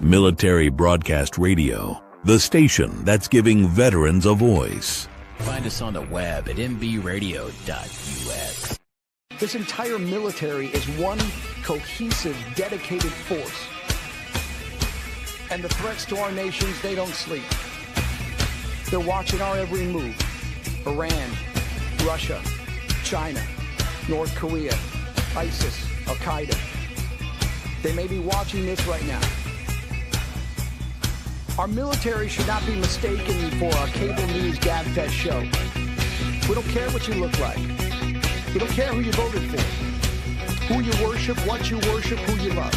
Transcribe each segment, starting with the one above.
Military Broadcast Radio, the station that's giving veterans a voice. Find us on the web at mbradio.us. This entire military is one cohesive, dedicated force. And the threats to our nations, they don't sleep. They're watching our every move. Iran, Russia, China, North Korea, ISIS, Al-Qaeda. They may be watching this right now. Our military should not be mistaken for a cable news gabfest show. We don't care what you look like. We don't care who you voted for, who you worship, what you worship, who you love.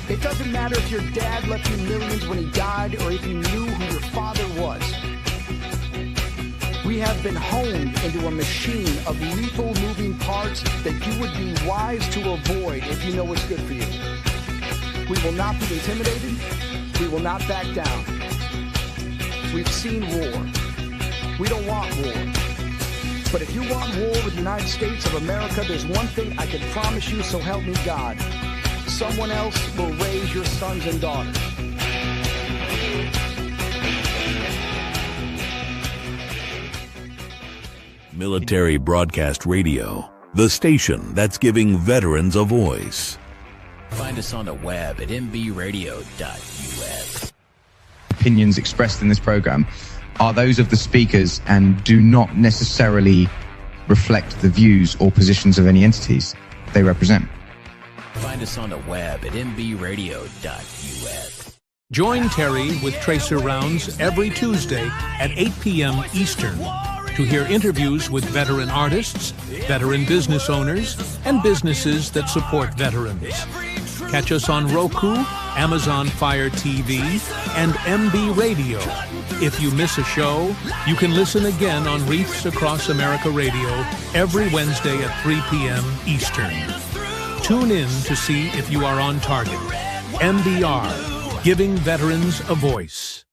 It doesn't matter if your dad left you millions when he died or if you knew who your father was. We have been honed into a machine of lethal moving parts that you would be wise to avoid if you know what's good for you. We will not be intimidated. We will not back down. We've seen war. We don't want war. But if you want war with the United States of America, there's one thing I can promise you, so help me God. Someone else will raise your sons and daughters. Military Broadcast Radio, the station that's giving veterans a voice. Find us on the web at mbradio.us. Opinions expressed in this program are those of the speakers and do not necessarily reflect the views or positions of any entities they represent. Find us on the web at mbradio.us. Join Terri with Tracer Rounds every Tuesday at 8 p.m. Eastern to hear interviews with veteran artists, veteran business owners, and businesses that support veterans. Catch us on Roku, Amazon Fire TV, and MB Radio. If you miss a show, you can listen again on Reefs Across America Radio every Wednesday at 3 p.m. Eastern. Tune in to see if you are on target. MBR, giving veterans a voice.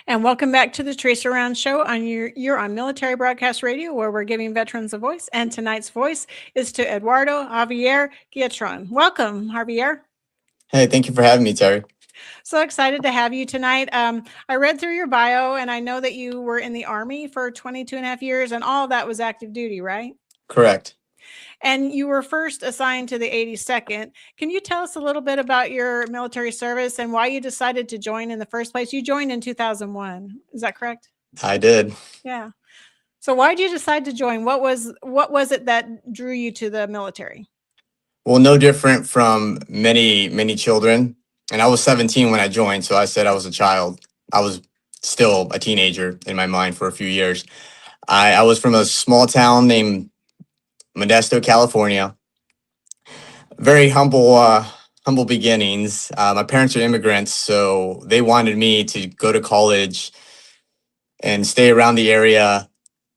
And welcome back to the Tracer Round Show. You're on Military Broadcast Radio, where we're giving veterans a voice. And tonight's voice is to Edwardo Javier Guitron. Welcome, Javier. Hey, thank you for having me, Terry. So excited to have you tonight. I read through your bio, and I know that you were in the Army for 22 and a half years, and all of that was active duty, right? Correct. And you were first assigned to the 82nd. Can you tell us a little bit about your military service and why you decided to join in the first place? You joined in 2001. Is that correct? I did. Yeah. So why did you decide to join? What was it that drew you to the military? Well, no different from many children. And I was 17 when I joined, so I said I was a child. I was still a teenager in my mind for a few years. I was from a small town named Modesto, California. Very humble beginnings. My parents are immigrants, so they wanted me to go to college and stay around the area,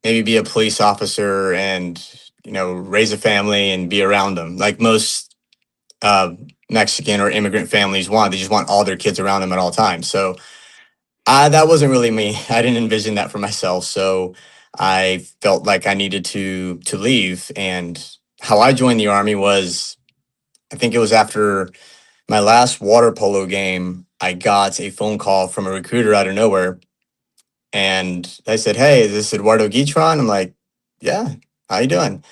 maybe be a police officer and, raise a family and be around them. Like most Mexican or immigrant families want. They just want all their kids around them at all times. So that wasn't really me. I didn't envision that for myself. So I felt like I needed to leave. And how I joined the Army was, I think it was after my last water polo game, I got a phone call from a recruiter out of nowhere. And I said, "Hey, is this Edwardo Guitron?" I'm like, "Yeah, how you doing?"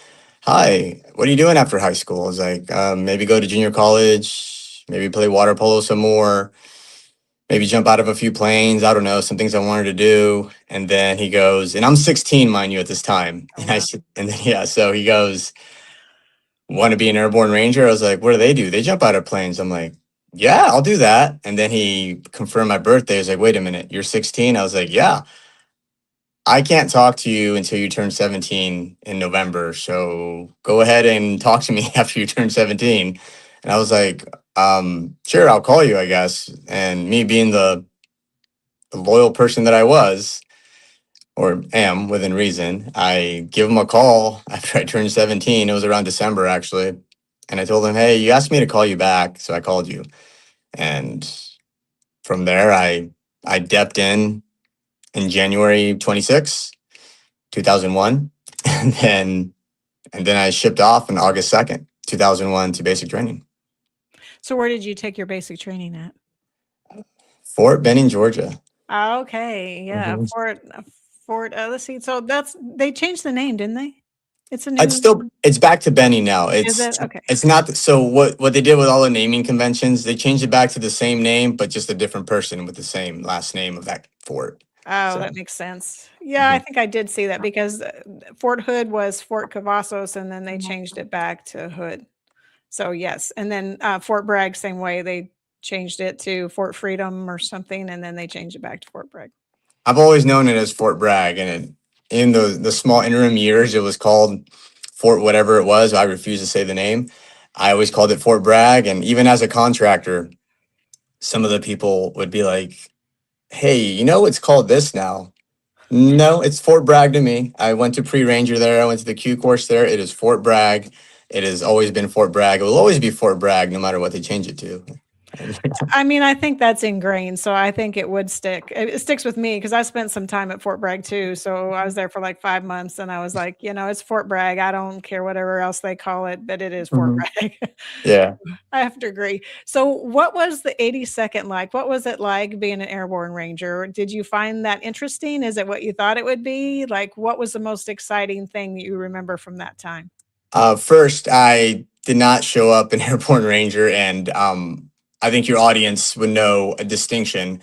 "Hi, what are you doing after high school?" I was like, maybe go to junior college, maybe play water polo some more, maybe jump out of a few planes. I don't know, some things I wanted to do. And then he goes, and I'm 16, mind you, at this time. And I said, so he goes, "Want to be an airborne ranger?" I was like, "What do they do? They jump out of planes." I'm like, "Yeah, I'll do that." And then he confirmed my birthday. He was like, "Wait a minute, you're 16? I was like, "Yeah. I can't talk to you until you turn 17 in November. So go ahead and talk to me after you turn 17. And I was like, "Sure, I'll call you, I guess." And me being the loyal person that I was, or am within reason, I give him a call after I turned 17. It was around December, actually. And I told him, "Hey, you asked me to call you back, so I called you." And from there, I depped in January 26, 2001. And then I shipped off on August 2nd, 2001 to basic training. So where did you take your basic training at? Fort Benning, Georgia. Okay, yeah, Mhm. Fort. Let's see. So they changed the name, didn't they? It's a It's new. still it's back to Benning now. Is it okay? It's not so what they did with all the naming conventions, they changed it back to the same name, but just a different person with the same last name of that fort. Oh, So that makes sense. Yeah, I mhm. think I did see that because Fort Hood was Fort Cavazos, and then they changed it back to Hood. So yes, and then Fort Bragg, same way. They changed it to Fort Freedom or something, and then they changed it back to Fort Bragg. I've always known it as Fort Bragg, and in the small interim years, it was called Fort whatever it was. I refuse to say the name. I always called it Fort Bragg, and even as a contractor, some of the people would be like, "Hey, it's called this now." No, it's Fort Bragg to me. I went to pre-ranger there. I went to the Q course there. It is Fort Bragg. It has always been Fort Bragg. It will always be Fort Bragg, no matter what they change it to. I mean, I think that's ingrained, so I think it would stick. It sticks with me because I spent some time at Fort Bragg too. So I was there for like 5 months, and I was like, it's Fort Bragg. I don't care whatever else they call it, but it is Fort Mhm. Bragg. Yeah. I have to agree. So, what was the 82nd like? What was it like being an airborne ranger? Did you find that interesting? Is it what you thought it would be? Like, what was the most exciting thing that you remember from that time? First, I did not show up an airborne ranger, and I think your audience would know a distinction.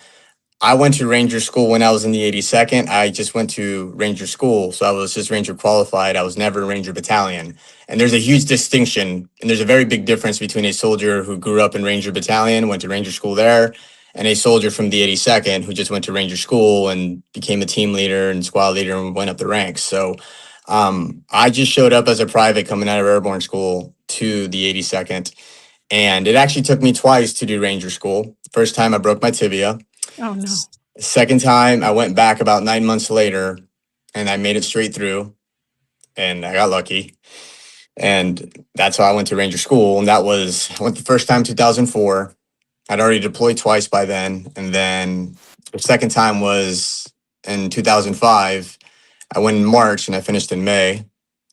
I went to Ranger school when I was in the 82nd. I just went to Ranger school, so I was just Ranger qualified. I was never Ranger battalion. And there's a huge distinction, and there's a very big difference between a soldier who grew up in Ranger battalion, went to Ranger school there, and a soldier from the 82nd who just went to Ranger school and became a team leader and squad leader and went up the ranks. So I just showed up as a private coming out of airborne school to the 82nd. And it actually took me twice to do Ranger school. First time I broke my tibia. Oh no. Second time, I went back about 9 months later, and I made it straight through, and I got lucky. And that's how I went to Ranger School. And I went the first time 2004. I'd already deployed twice by then. And then the second time was in 2005. I went in March and I finished in May.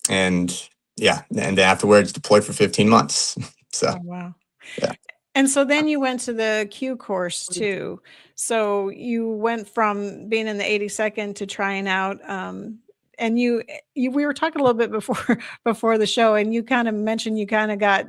And yeah, and then afterwards deployed for 15 months. So, Oh, wow. yeah. And so then you went to the Q course too. So you went from being in the 82nd to trying out and we were talking a little bit before the show, and you kind of mentioned you kind of got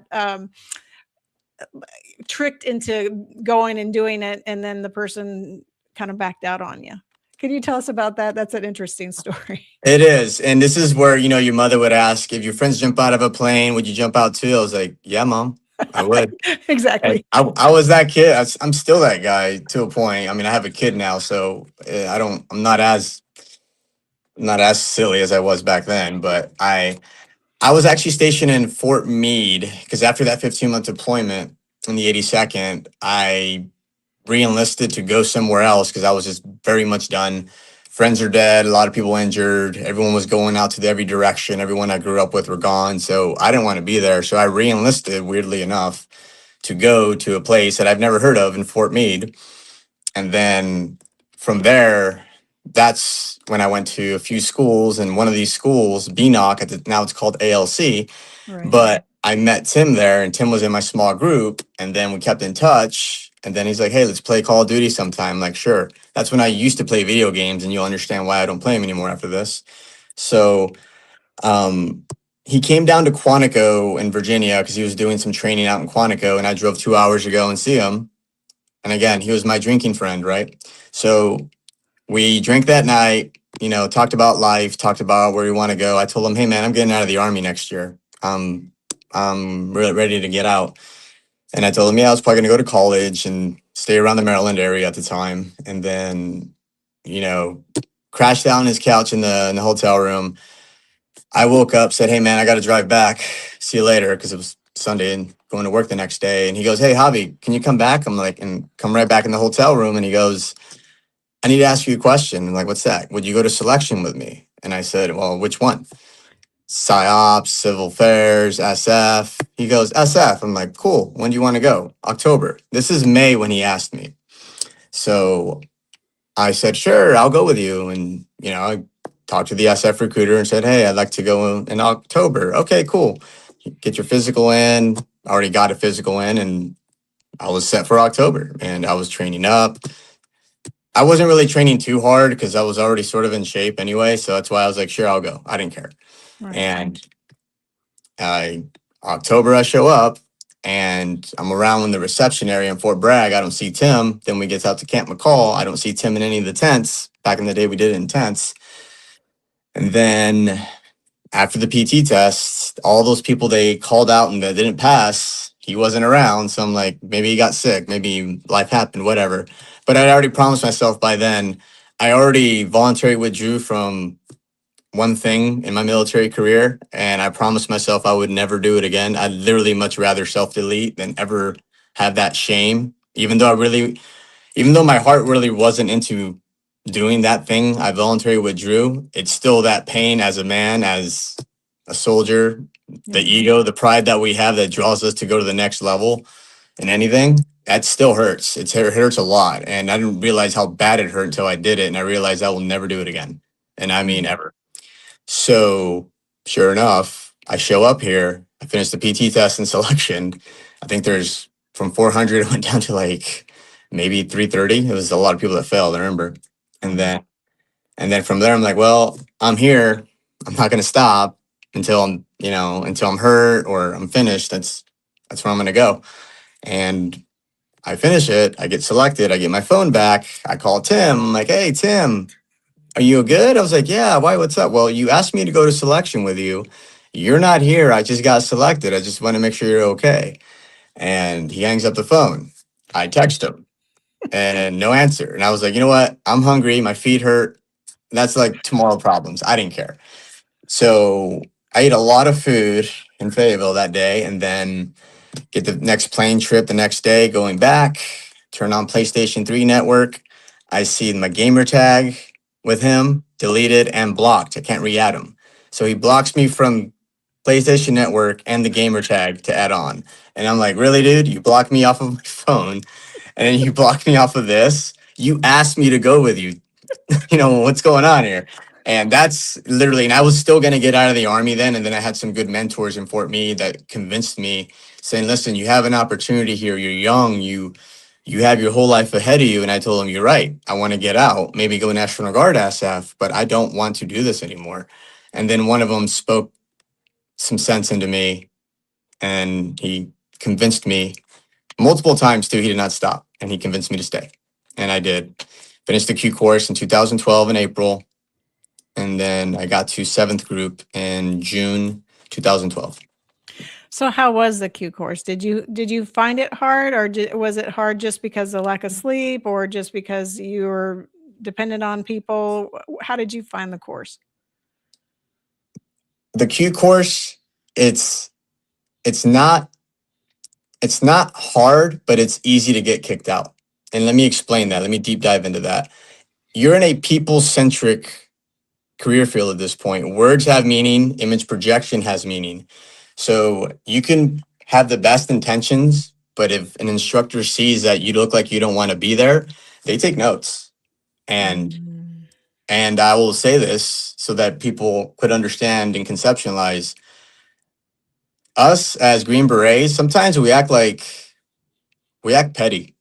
tricked into going and doing it, and then the person kind of backed out on you. Can you tell us about that? That's an interesting story. It is. And this is where, your mother would ask, if your friends jump out of a plane, would you jump out too? I was like, yeah, Mom, I would. Exactly. And I was that kid. I'm still that guy to a point. I mean, I have a kid now, so I'm not as silly as I was back then, but I was actually stationed in Fort Meade because after that 15-month deployment in the 82nd, I re-enlisted to go somewhere else because I was just very much done. Friends are dead, a lot of people injured, everyone was going out to every direction, everyone I grew up with were gone, so I didn't want to be there. So I re-enlisted, weirdly enough, to go to a place that I've never heard of in Fort Meade. And then from there, that's when I went to a few schools, and one of these schools, BNOC, now it's called ALC, Right. but I met Tim there, and Tim was in my small group, and then we kept in touch. And then he's like, hey, let's play Call of Duty sometime. I'm like, sure. That's when I used to play video games, and you'll understand why I don't play them anymore after this. So he came down to Quantico in Virginia because he was doing some training out in Quantico, and I drove 2 hours to go and see him. And again, he was my drinking friend, right? So we drank that night, talked about life, talked about where we want to go. I told him, hey, man, I'm getting out of the Army next year. I'm really ready to get out. And I told him, yeah, I was probably going to go to college and stay around the Maryland area at the time. And then, crashed down on his couch in the hotel room. I woke up, said, hey, man, I got to drive back. See you later, because it was Sunday and going to work the next day. And he goes, hey, Javi, can you come back? I'm like, and come right back in the hotel room. And he goes, I need to ask you a question. I'm like, what's that? Would you go to selection with me? And I said, well, which one? PsyOps, Civil Affairs, SF. He goes, SF. I'm like, cool. When do you want to go? October. This is May when he asked me. So I said, sure, I'll go with you. And, I talked to the SF recruiter and said, hey, I'd like to go in October. Okay, cool. Get your physical in. I already got a physical in, and I was set for October and I was training up. I wasn't really training too hard because I was already sort of in shape anyway. So that's why I was like, sure, I'll go. I didn't care. Right. And October, I show up and I'm around in the reception area in Fort Bragg. I don't see Tim. Then we get out to Camp McCall. I don't see Tim in any of the tents. Back in the day, we did it in tents. And then after the PT test, all those people they called out and that didn't pass, he wasn't around. So I'm like, maybe he got sick. Maybe life happened, whatever. But I'd already promised myself by then. I already voluntarily withdrew from one thing in my military career, and I promised myself I would never do it again. I'd literally much rather self-delete than ever have that shame. Even though my heart really wasn't into doing that thing, I voluntarily withdrew. It's still that pain as a man, as a soldier, the ego, the pride that we have that draws us to go to the next level in anything. That still hurts. It hurts a lot. And I didn't realize how bad it hurt until I did it. And I realized I will never do it again. And I mean, ever. So sure enough, I show up here. I finished the PT test and selection. I think there's from 400, it went down to like maybe 330. It was a lot of people that failed, I remember. And then from there, I'm like, well, I'm here. I'm not going to stop until I'm hurt or I'm finished. That's where I'm going to go. And I finish it. I get selected. I get my phone back. I call Tim. I'm like, hey, Tim, are you good? I was like, yeah, why? What's up? Well, you asked me to go to selection with you. You're not here. I just got selected. I just want to make sure you're okay. And he hangs up the phone. I text him and no answer. And I was like, you know what? I'm hungry. My feet hurt. That's like tomorrow problems. I didn't care. So I ate a lot of food in Fayetteville that day and then get the next plane trip the next day going back, turn on PlayStation 3 network. I see my gamer tag with him, deleted and blocked. I can't re-add him. So he blocks me from PlayStation Network and the gamer tag to add on. And I'm like, really, dude? You blocked me off of my phone and then you blocked me off of this? You asked me to go with you. What's going on here? And that's literally, and I was still going to get out of the Army then. And then I had some good mentors in Fort Meade that convinced me, saying, listen, you have an opportunity here. You're young. You have your whole life ahead of you. And I told him, you're right. I want to get out, maybe go National Guard SF, but I don't want to do this anymore. And then one of them spoke some sense into me and he convinced me multiple times too. He did not stop and he convinced me to stay. And I did. Finished the Q course in 2012 in April. And then I got to 7th group in June 2012. So how was the Q course? Did you find it hard, or was it hard just because of lack of sleep, or just because you were dependent on people? How did you find the course? The Q course, it's not hard, but it's easy to get kicked out. And let me explain that. Let me deep dive into that. You're in a people-centric career field at this point. Words have meaning, image projection has meaning. So you can have the best intentions, but if an instructor sees that you look like you don't want to be there, they take notes. And I will say this so that people could understand and conceptualize. Us as Green Berets, sometimes we act petty.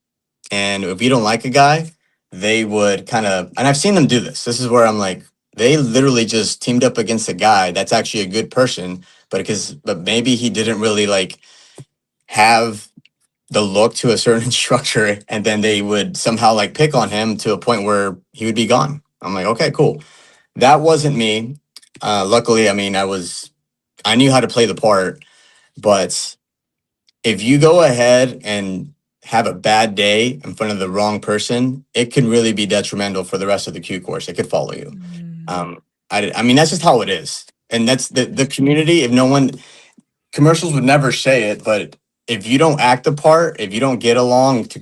And if we don't like a guy, they would kind of, and I've seen them do this. This is where I'm like, they literally just teamed up against a guy that's actually a good person, but maybe he didn't really like have the look to a certain instructor, and then they would somehow like pick on him to a point where he would be gone. I'm like, okay, cool. That wasn't me. Luckily, I mean, I knew how to play the part, but if you go ahead and have a bad day in front of the wrong person, it can really be detrimental for the rest of the Q course. It could follow you. I mean, that's just how it is. And that's the community. If no one, commercials would never say it, but if you don't act the part, if you don't get along to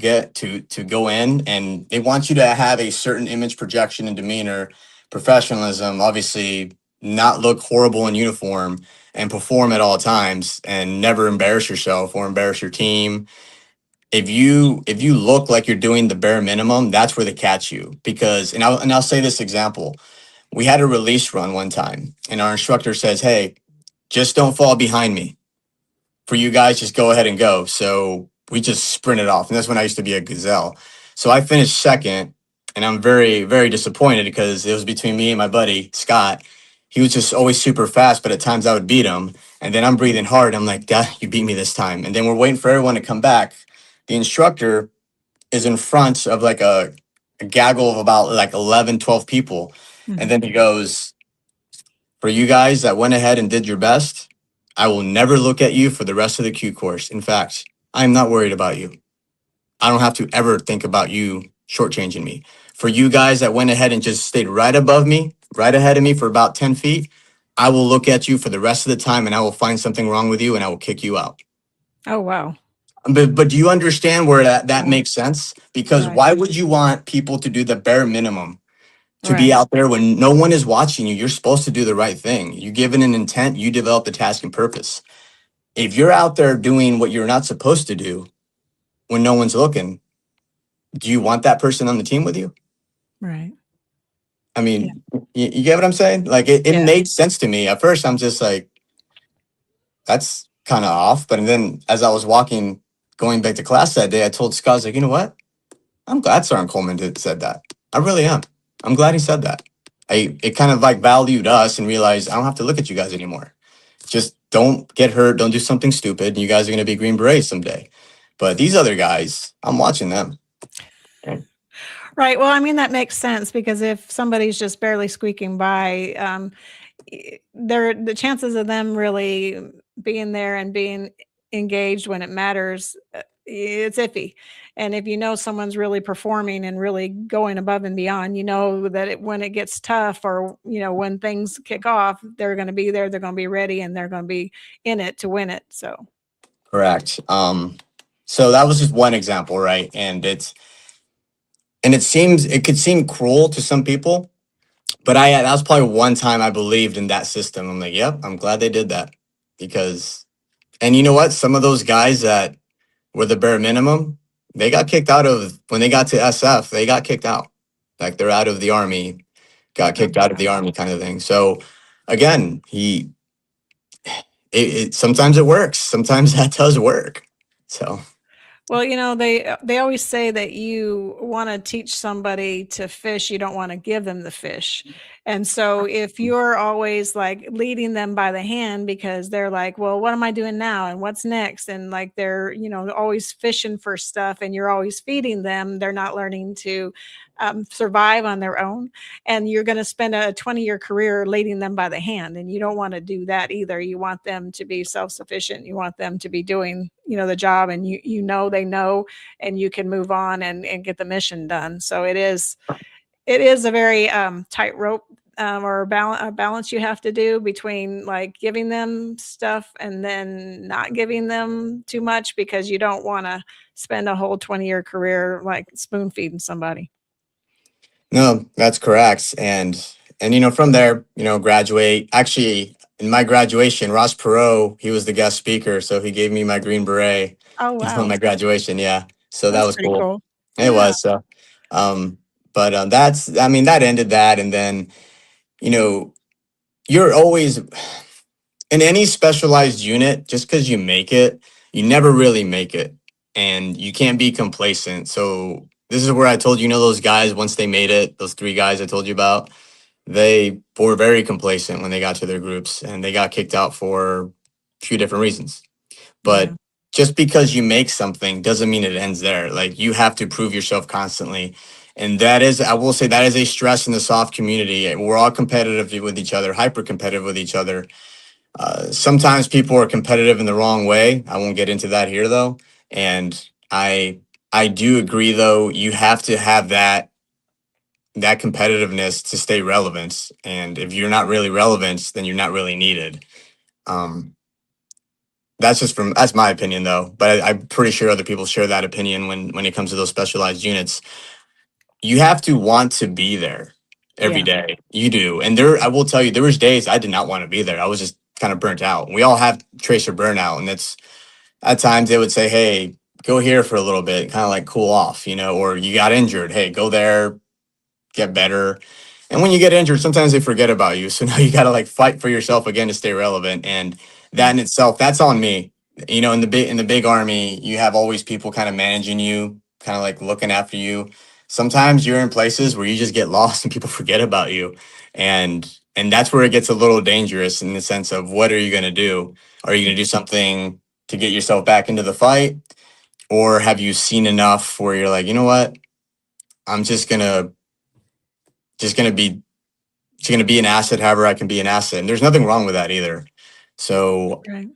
go in, and they want you to have a certain image projection and demeanor, professionalism, obviously not look horrible in uniform and perform at all times and never embarrass yourself or embarrass your team. If you look like you're doing the bare minimum, that's where they catch you. Because, and I'll say this example. We had a release run one time and our instructor says, hey, just don't fall behind me. For you guys, just go ahead and go. So we just sprinted off. And that's when I used to be a gazelle. So I finished second, and I'm very, very disappointed because it was between me and my buddy, Scott. He was just always super fast, but at times I would beat him. And then I'm breathing hard. I'm like, God, you beat me this time. And then we're waiting for everyone to come back. The instructor is in front of like a gaggle of about like 11, 12 people. And then he goes, for you guys that went ahead and did your best, I will never look at you for the rest of the Q course. In fact, I'm not worried about you. I don't have to ever think about you shortchanging me. For you guys that went ahead and just stayed right above me, right ahead of me for about 10 feet, I will look at you for the rest of the time and I will find something wrong with you and I will kick you out. Oh, wow. But do you understand where that makes sense? Because why would you want people to do the bare minimum? To be out there when no one is watching you? You're supposed to do the right thing. You given an intent, you develop the task and purpose. If you're out there doing what you're not supposed to do when no one's looking, do you want that person on the team with you? Right. I mean, you get what I'm saying? Like it made sense to me. At first, I'm just like, that's kind of off. But then as I was going back to class that day, I told Scott, I was like, you know what? I'm glad Sergeant Coleman said that. I really am. I'm glad he said that. It kind of like valued us and realized I don't have to look at you guys anymore. Just don't get hurt. Don't do something stupid. You guys are going to be Green Berets someday. But these other guys, I'm watching them. Right. Well, I mean, that makes sense because if somebody's just barely squeaking by, the chances of them really being there and being engaged when it matters, it's iffy. And if you know someone's really performing and really going above and beyond, you know that when it gets tough or, when things kick off, they're going to be there, they're going to be ready, and they're going to be in it to win it. So. Correct. So that was just one example, right? And it could seem cruel to some people, but that was probably one time I believed in that system. I'm like, yep, I'm glad they did that and you know what? Some of those guys that were the bare minimum, they got kicked out when they got to SF, they got kicked out. Like they're out of the Army, got kicked out of the Army kind of thing. So again, sometimes it works. Sometimes that does work. So. Well, they always say that you want to teach somebody to fish, you don't want to give them the fish. And so if you're always like leading them by the hand because they're like, well, what am I doing now? And what's next? And like they're, always fishing for stuff and you're always feeding them, they're not learning to survive on their own. And you're going to spend a 20-year career leading them by the hand. And you don't want to do that either. You want them to be self-sufficient. You want them to be doing, the job, and they know, and you can move on and get the mission done. So it is a very tightrope or balance you have to do between like giving them stuff and then not giving them too much, because you don't want to spend a whole 20-year career like spoon feeding somebody. No, that's correct. And from there, graduate. Actually, in my graduation, Ross Perot, he was the guest speaker. So he gave me my Green Beret. Oh, wow. On my graduation. Yeah. So that was cool. It Yeah. was. So, but that ended that. And then, you're always in any specialized unit, just because you make it, you never really make it. And you can't be complacent. So this is where I told those guys, once they made it, those 3 guys I told you about, they were very complacent when they got to their groups and they got kicked out for a few different reasons. But just because you make something doesn't mean it ends there. Like you have to prove yourself constantly. And I will say that is a stress in the soft community. We're all competitive with each other, hyper competitive with each other. Sometimes people are competitive in the wrong way. I won't get into that here though. And I do agree though, you have to have that competitiveness to stay relevant. And if you're not really relevant, then you're not really needed. That's my opinion though, but I'm pretty sure other people share that opinion when it comes to those specialized units. You have to want to be there every day. You do. And I will tell you, there was days I did not want to be there. I was just kind of burnt out. We all have tracer burnout, and it's at times they would say, hey, go here for a little bit, kind of like cool off, or you got injured. Hey, go there, get better. And when you get injured, sometimes they forget about you. So now you got to like fight for yourself again to stay relevant. And that in itself, that's on me. in the big army, you have always people kind of managing you, kind of like looking after you. Sometimes you're in places where you just get lost and people forget about you, and that's where it gets a little dangerous in the sense of what are you going to do? Are you going to do something to get yourself back into the fight, or have you seen enough where you're like, you know what, I'm just gonna be an asset however I can be an asset, and there's nothing wrong with that either. So Right.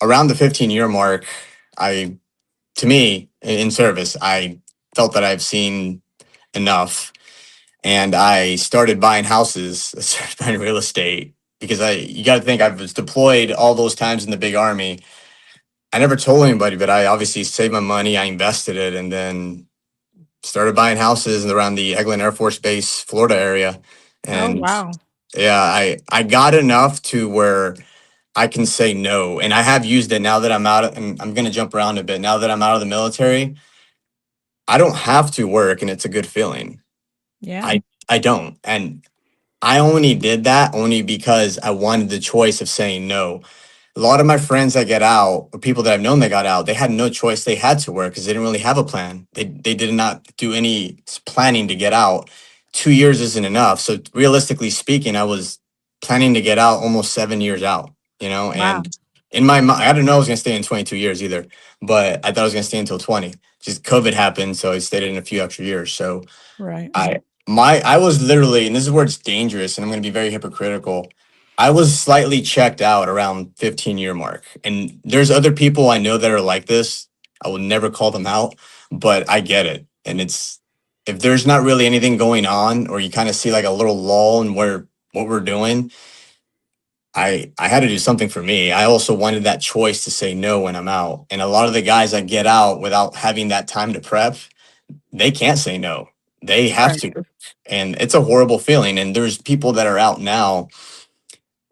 around the 15-year mark, to me, in service, I felt that I've seen enough, and I started buying houses, started buying real estate, because you got to think, I was deployed all those times in the big army. I never told anybody, but I obviously saved my money, I invested it, and then started buying houses around the Eglin Air Force Base, Florida area. Oh, And wow. yeah, I got enough to where I can say no. And I have used it now that I'm out, and I'm going to jump around a bit. Now that I'm out of the military, I don't have to work, and it's a good feeling. Yeah. I don't. And I only did that only because I wanted the choice of saying no. A lot of my friends that get out, or people that I've known that got out, they had no choice. They had to work because they didn't really have a plan. They did not do any planning to get out. 2 years isn't enough. So realistically speaking, I was planning to get out almost 7 years out, Wow. and in my mind, I didn't know I was going to stay in 22 years either, but I thought I was going to stay until 20. Just COVID happened, so I stayed in a few extra years. So Right. I was literally, and this is where it's dangerous, and I'm going to be very hypocritical. I was slightly checked out around 15-year mark, and there's other people I know that are like this. I will never call them out, but I get it. And it's, if there's not really anything going on, or you kind of see like a little lull in what we're doing, I had to do something for me. I also wanted that choice to say no when I'm out. And a lot of the guys that get out without having that time to prep, they can't say no. They have Right. to. And it's a horrible feeling. And there's people that are out now,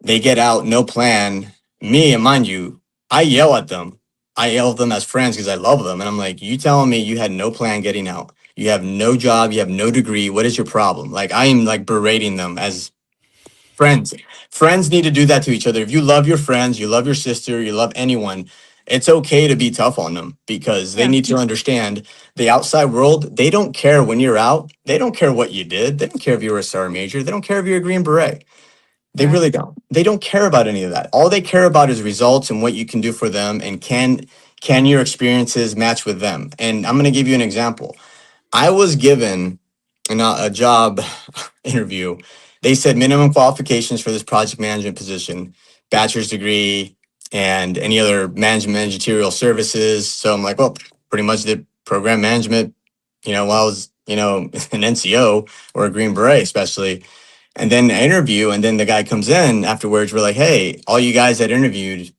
they get out, no plan. Me, and mind you, I yell at them. I yell at them as friends because I love them. And I'm like, you telling me you had no plan getting out? You have no job, you have no degree. What is your problem? Like, I am like berating them as friends. Friends need to do that to each other. If you love your friends, you love your sister, you love anyone, it's okay to be tough on them, because they Yeah. need to understand the outside world. They don't care when you're out. They don't care what you did. They don't care if you were a sergeant major. They don't care if you're a Green Beret. They Right. really don't. They don't care about any of that. All they care about is results and what you can do for them, and can your experiences match with them. And I'm going to give you an example. I was given a job interview. They said minimum qualifications for this project management position, bachelor's degree, and any other managerial services. So I'm like, well, pretty much did program management, while I was, an NCO or a Green Beret, especially. And then I interview, and then the guy comes in afterwards. We're like, hey, all you guys that interviewed,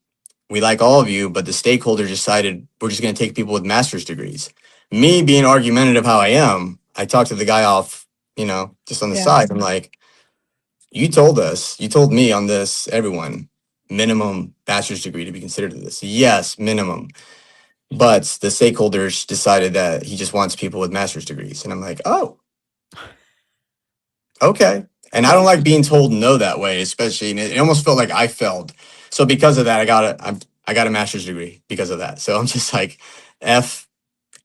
we like all of you, but the stakeholders decided we're just going to take people with master's degrees. Me being argumentative how I am, I talked to the guy off, just on the Yeah. side. I'm like, you told me on this, everyone, minimum bachelor's degree to be considered to this. Yes, minimum. But the stakeholders decided that he just wants people with master's degrees. And I'm like, oh, okay. And I don't like being told no that way, especially, and it almost felt like I failed. So because of that, I got a master's degree because of that. So I'm just like, F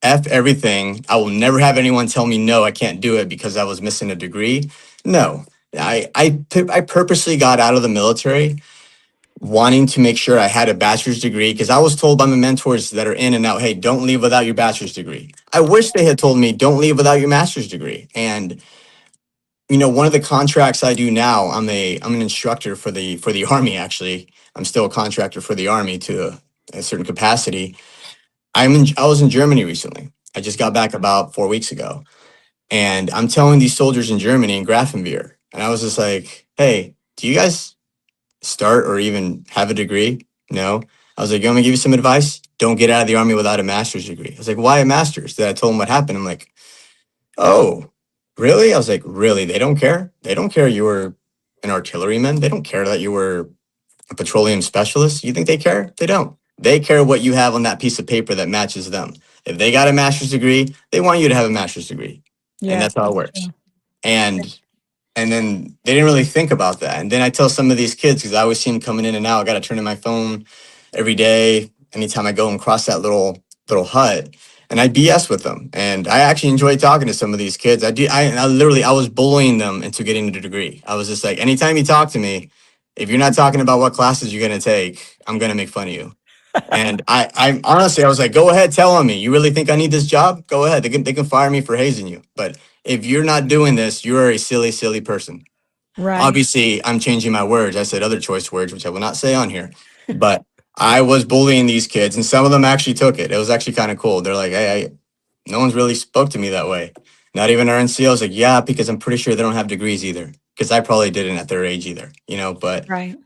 everything. I will never have anyone tell me no, I can't do it because I was missing a degree. No, I purposely got out of the military wanting to make sure I had a bachelor's degree, because I was told by my mentors that are in and out, hey, don't leave without your bachelor's degree. I wish they had told me, don't leave without your master's degree. And one of the contracts I do now, I'm an instructor for the Army. Actually, I'm still a contractor for the Army to a certain capacity. I was in Germany recently. I just got back about 4 weeks ago, and I'm telling these soldiers in Germany in Grafenwehr, and I was just like, hey, do you guys start or even have a degree? No. I was like, you want me to give you some advice? Don't get out of the Army without a master's degree. I was like, why a master's? Then I told them what happened. I'm like, oh, really? I was like, really? They don't care? They don't care you were an artilleryman? They don't care that you were a petroleum specialist? You think they care? They don't. They care what you have on that piece of paper that matches them. If they got a master's degree, they want you to have a master's degree. Yeah. And that's how it works. Yeah. And then they didn't really think about that. And then I tell some of these kids, because I always see them coming in and out, I got to turn in my phone every day. anytime I go and cross that little hut, and I BS with them. And I actually enjoy talking to some of these kids. I was bullying them into getting a degree. I was just like, anytime you talk to me, if you're not talking about what classes you're going to take, I'm going to make fun of you. And I honestly, I was like, go ahead, tell on me. You really think I need this job? Go ahead. They can fire me for hazing you. But if you're not doing this, you're a silly, silly person. Right. Obviously, I'm changing my words. I said other choice words, which I will not say on here. But I was bullying these kids, and some of them actually took it. It was actually kind of cool. They're like, hey, no one's really spoke to me that way. Not even our NCO. I was like, yeah, because I'm pretty sure they don't have degrees either. Because I probably didn't at their age either, but Right.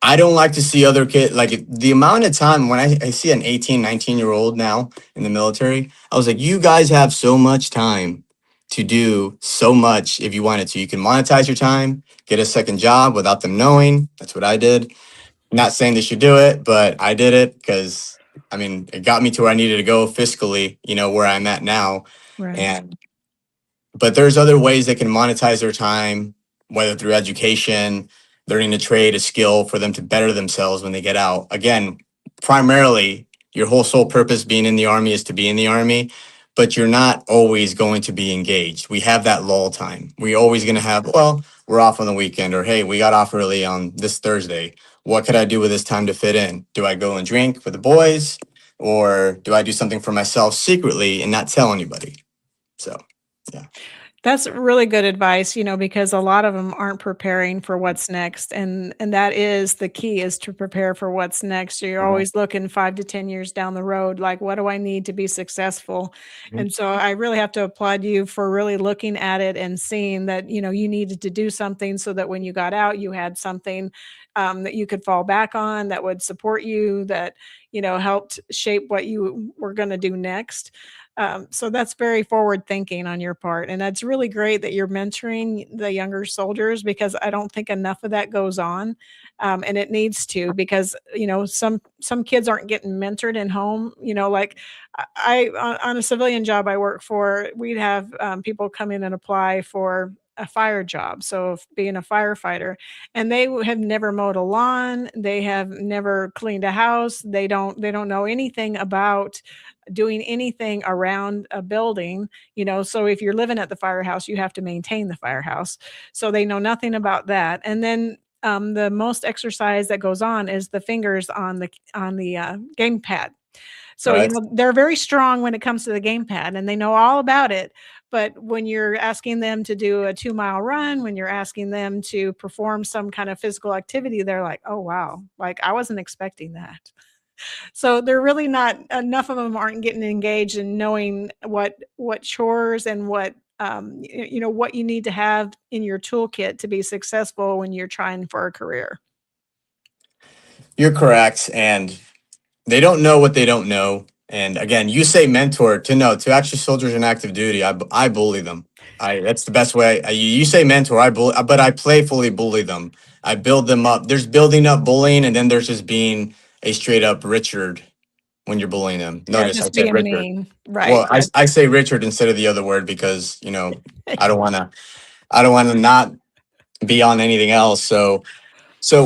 I don't like to see other kids, like the amount of time when I see an 18, 19-year-old now in the military, I was like, you guys have so much time to do so much if you wanted to. You can monetize your time, get a second job without them knowing. That's what I did. Not saying they should do it, but I did it because, it got me to where I needed to go fiscally, where I'm at now. Right. But there's other ways they can monetize their time, whether through education, learning a trade, a skill for them to better themselves when they get out. Again, primarily, your whole sole purpose being in the Army is to be in the Army, but you're not always going to be engaged. We have that lull time. We're always going to have, we're off on the weekend, or hey, we got off early on this Thursday. What could I do with this time to fit in? Do I go and drink with the boys, or do I do something for myself secretly and not tell anybody? So, yeah. That's really good advice, because a lot of them aren't preparing for what's next. And that is the key, is to prepare for what's next. You're always looking 5 to 10 years down the road, like, what do I need to be successful? And so I really have to applaud you for really looking at it and seeing that, you needed to do something so that when you got out, you had something that you could fall back on, that would support you, that, helped shape what you were going to do next. So that's very forward thinking on your part. And that's really great that you're mentoring the younger soldiers, because I don't think enough of that goes on. And it needs to, because, some kids aren't getting mentored in home, like on a civilian job I work for, we'd have people come in and apply for a fire job. So being a firefighter, and they have never mowed a lawn. They have never cleaned a house. They don't know anything about doing anything around a building, so if you're living at the firehouse, you have to maintain the firehouse. So they know nothing about that. And then the most exercise that goes on is the fingers on the gamepad. So, Right. They're very strong when it comes to the gamepad, and they know all about it. But when you're asking them to do a 2-mile run, when you're asking them to perform some kind of physical activity, they're like, oh, wow, like I wasn't expecting that. So they're really not, enough of them aren't getting engaged in knowing what chores and what what you need to have in your toolkit to be successful when you're trying for a career. You're correct. And they don't know what they don't know. And again, you say mentor, to actually soldiers in active duty, I bully them. That's the best way. You say mentor, but I playfully bully them. I build them up. There's building up bullying, and then there's just being a straight up Richard when you're bullying them. Yeah, Notice I just said being Richard. mean. Right. Well, I say Richard instead of the other word because, I don't want to not be on anything else. So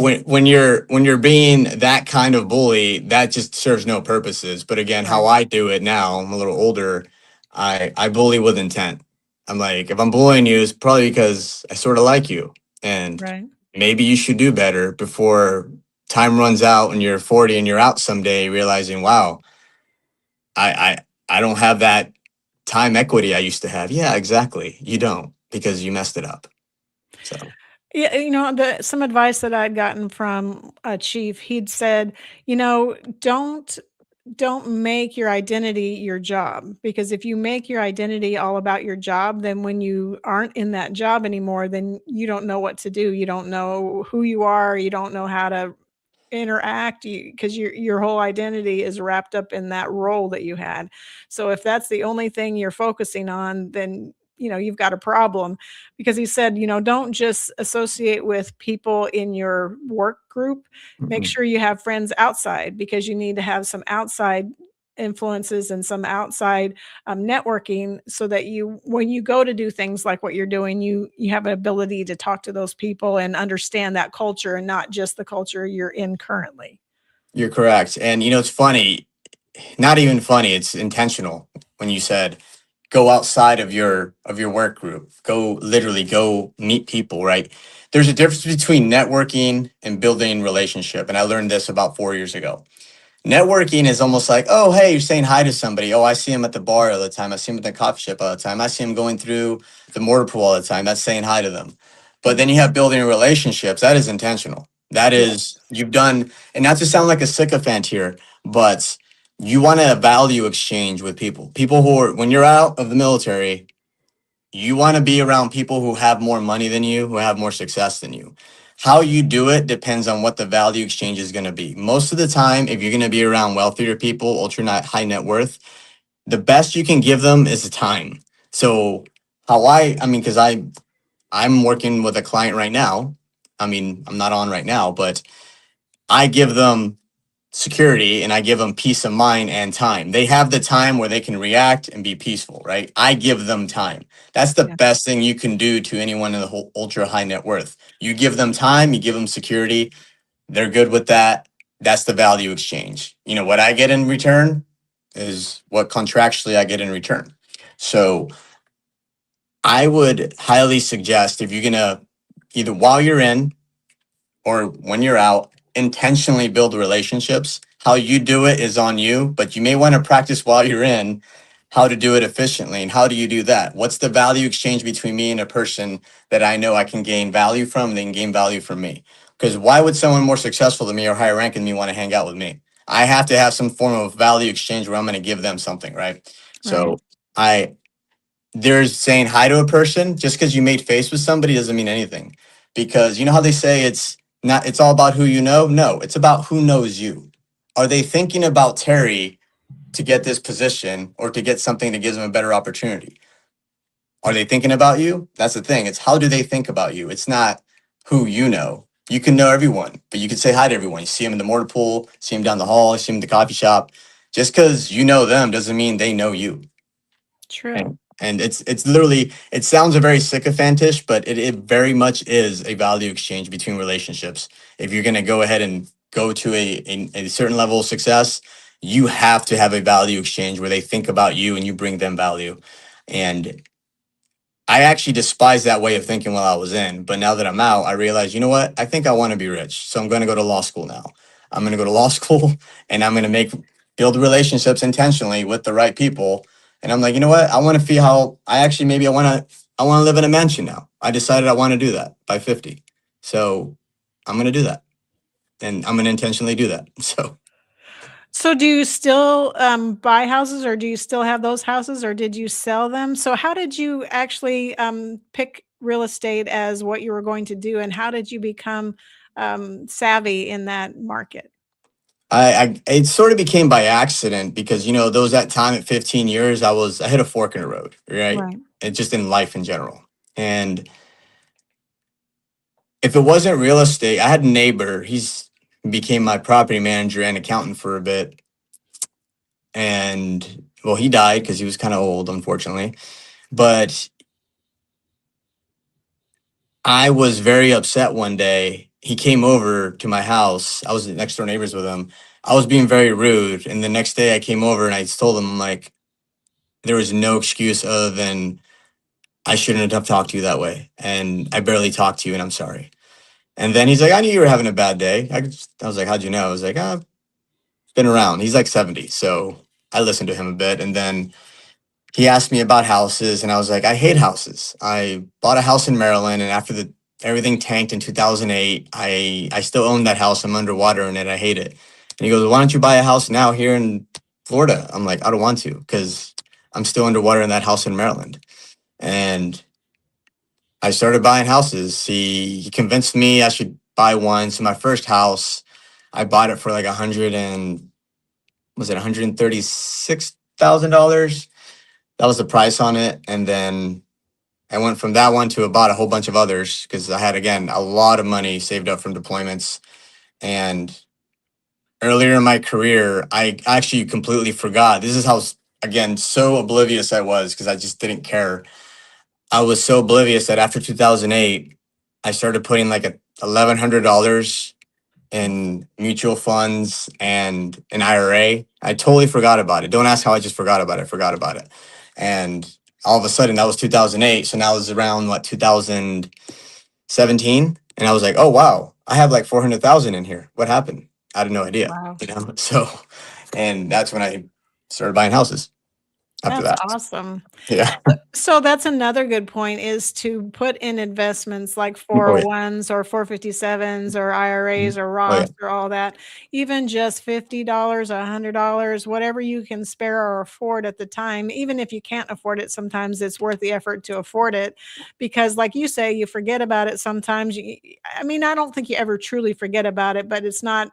when you're being that kind of bully, that just serves no purposes. But again, how I do it now, I'm a little older. I bully with intent. I'm like, if I'm bullying you, it's probably because I sort of like you, and Right. maybe you should do better before time runs out and you're 40 and you're out someday, realizing, wow, I don't have that time equity I used to have. Yeah, exactly. You don't, because you messed it up. So. Yeah, some advice that I'd gotten from a chief, he'd said, don't make your identity your job, because if you make your identity all about your job, then when you aren't in that job anymore, then you don't know what to do. You don't know who you are. You don't know how to interact, because your whole identity is wrapped up in that role that you had. So if that's the only thing you're focusing on, then you've got a problem. Because he said, don't just associate with people in your work group. Make sure you have friends outside, because you need to have some outside influences and some outside networking, so that when you go to do things like what you're doing, you have an ability to talk to those people and understand that culture, and not just the culture you're in currently. You're correct. And it's funny, not even funny, it's intentional when you said go outside of your work group. Go meet people, right? There's a difference between networking and building relationship. And I learned this about 4 years ago. Networking is almost like, oh, hey, you're saying hi to somebody. Oh, I see him at the bar all the time. I see him at the coffee shop all the time. I see him going through the mortar pool all the time. That's saying hi to them. But then you have building relationships. That is intentional. That is, you've done, and not to sound like a sycophant here, but you want to value exchange with people. People who are, when you're out of the military, you want to be around people who have more money than you, who have more success than you. How you do it depends on what the value exchange is going to be. Most of the time, if you're going to be around wealthier people, high net worth, the best you can give them is the time. So because I'm working with a client right now. I mean, I'm not on right now, but I give them security and I give them peace of mind and time. They have the time where they can react and be peaceful, right? I give them time. That's the best thing you can do to anyone in the whole ultra high net worth. You give them time, you give them security. They're good with that. That's the value exchange. What I get in return is what contractually I get in return. So I would highly suggest, if you're going to, either while you're in or when you're out, intentionally build relationships. How you do it is on you, but you may want to practice while you're in how to do it efficiently. And how do you do that? What's the value exchange between me and a person that I know I can gain value from, and they can gain value from me? Because why would someone more successful than me or higher rank than me want to hang out with me? I have to have some form of value exchange where I'm going to give them something, right? So there's saying hi to a person. Just because you made face with somebody doesn't mean anything. Because you know how they say it's all about who you know? No, it's about who knows you. Are they thinking about Terry to get this position or to get something that gives them a better opportunity? Are they thinking about you? That's the thing. It's how do they think about you? It's not who you know. You can know everyone, but you can say hi to everyone. You see them in the mortar pool, see them down the hall, see them in the coffee shop. Just because you know them doesn't mean they know you. True. And it's literally, it sounds a very sycophantish, but it very much is a value exchange between relationships. If you're going to go ahead and go to a certain level of success, you have to have a value exchange where they think about you and you bring them value. And I actually despised that way of thinking while I was in, but now that I'm out, I realize, you know what? I think I want to be rich. So I'm going to go to law school now. I'm going to go to law school and I'm going to build relationships intentionally with the right people. And I'm like, you know what? I want to feel how I want to live in a mansion now. I decided I want to do that by 50. So I'm going to do that. And I'm going to intentionally do that. So do you still buy houses, or do you still have those houses, or did you sell them? So how did you actually pick real estate as what you were going to do, and how did you become savvy in that market? It sort of became by accident because, that time at 15 years, I hit a fork in the road, right? And just in life in general. And if it wasn't real estate, I had a neighbor. He's became my property manager and accountant for a bit. And well, he died because he was kind of old, unfortunately. But I was very upset one day. He came over to my house. I was next door neighbors with him. I was being very rude. And the next day I came over and I told him, like, there was no excuse other than I shouldn't have talked to you that way. And I barely talked to you and I'm sorry. And then he's like, I knew you were having a bad day. I was like, how'd you know? I was like, I've been around. He's like 70. So I listened to him a bit. And then he asked me about houses. And I was like, I hate houses. I bought a house in Maryland. And after everything tanked in 2008, I still own that house. I'm underwater in it. I hate it. And he goes, well, why don't you buy a house now here in Florida? I'm like, I don't want to because I'm still underwater in that house in Maryland. And I started buying houses. He convinced me I should buy one. So my first house, I bought it for like $136,000. That was the price on it. And then I went from that one to about a whole bunch of others because I had, again, a lot of money saved up from deployments. And earlier in my career, I actually completely forgot. This is how, again, so oblivious I was because I just didn't care. I was so oblivious that after 2008, I started putting like $1,100 in mutual funds and an IRA. I totally forgot about it. Don't ask how I just forgot about it. I forgot about it. And all of a sudden that was 2008. So now it was around what, 2017. And I was like, oh, wow, I have like 400,000 in here. What happened? I had no idea, Wow. So, and that's when I started buying houses after That's that. awesome. Yeah. So that's another good point, is to put in investments like Oh, yeah. 401s or 457s or IRAs or Oh, yeah. Roths or all that. Even just $50, $100, whatever you can spare or afford at the time. Even if you can't afford it, sometimes it's worth the effort to afford it, because like you say, you forget about it sometimes. I mean, I don't think you ever truly forget about it, but it's not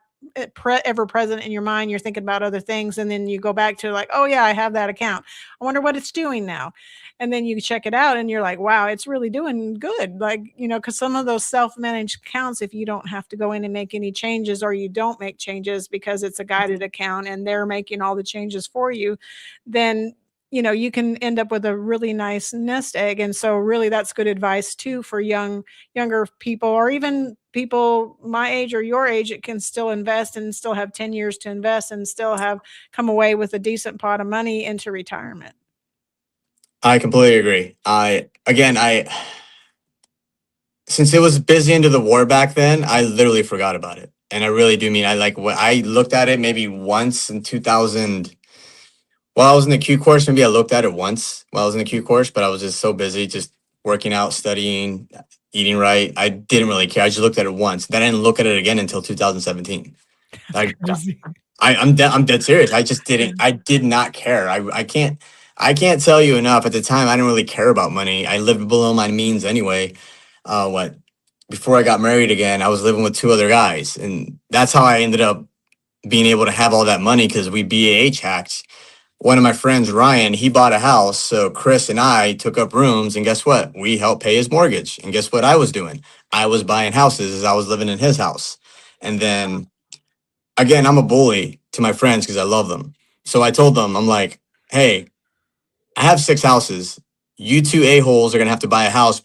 ever present in your mind. You're thinking about other things, and then you go back to like, oh yeah, I have that account. I wonder what it's doing now. And then you check it out and you're like, wow, it's really doing good. Like, because some of those self-managed accounts, if you don't have to go in and make any changes, or you don't make changes because it's a guided account and they're making all the changes for you, then you can end up with a really nice nest egg. And so really that's good advice too for younger people, or even people my age or your age. It can still invest and still have 10 years to invest and still have come away with a decent pot of money into retirement. I completely agree. Since it was busy into the war back then, I literally forgot about it. And I really do mean, I looked at it maybe once in 2000. While I was in the Q course, maybe I looked at it once while I was in the Q course, but I was just so busy, just working out, studying, eating right. I didn't really care. I just looked at it once. Then I didn't look at it again until 2017. I'm dead serious. I just didn't. I did not care. I can't tell you enough. At the time, I didn't really care about money. I lived below my means anyway. Before I got married again, I was living with two other guys, and that's how I ended up being able to have all that money, because we BAH hacked. One of my friends, Ryan, he bought a house. So Chris and I took up rooms, and guess what? We helped pay his mortgage. And guess what I was doing? I was buying houses as I was living in his house. And then again, I'm a bully to my friends because I love them. So I told them, I'm like, hey, I have 6 houses. You two a-holes are going to have to buy a house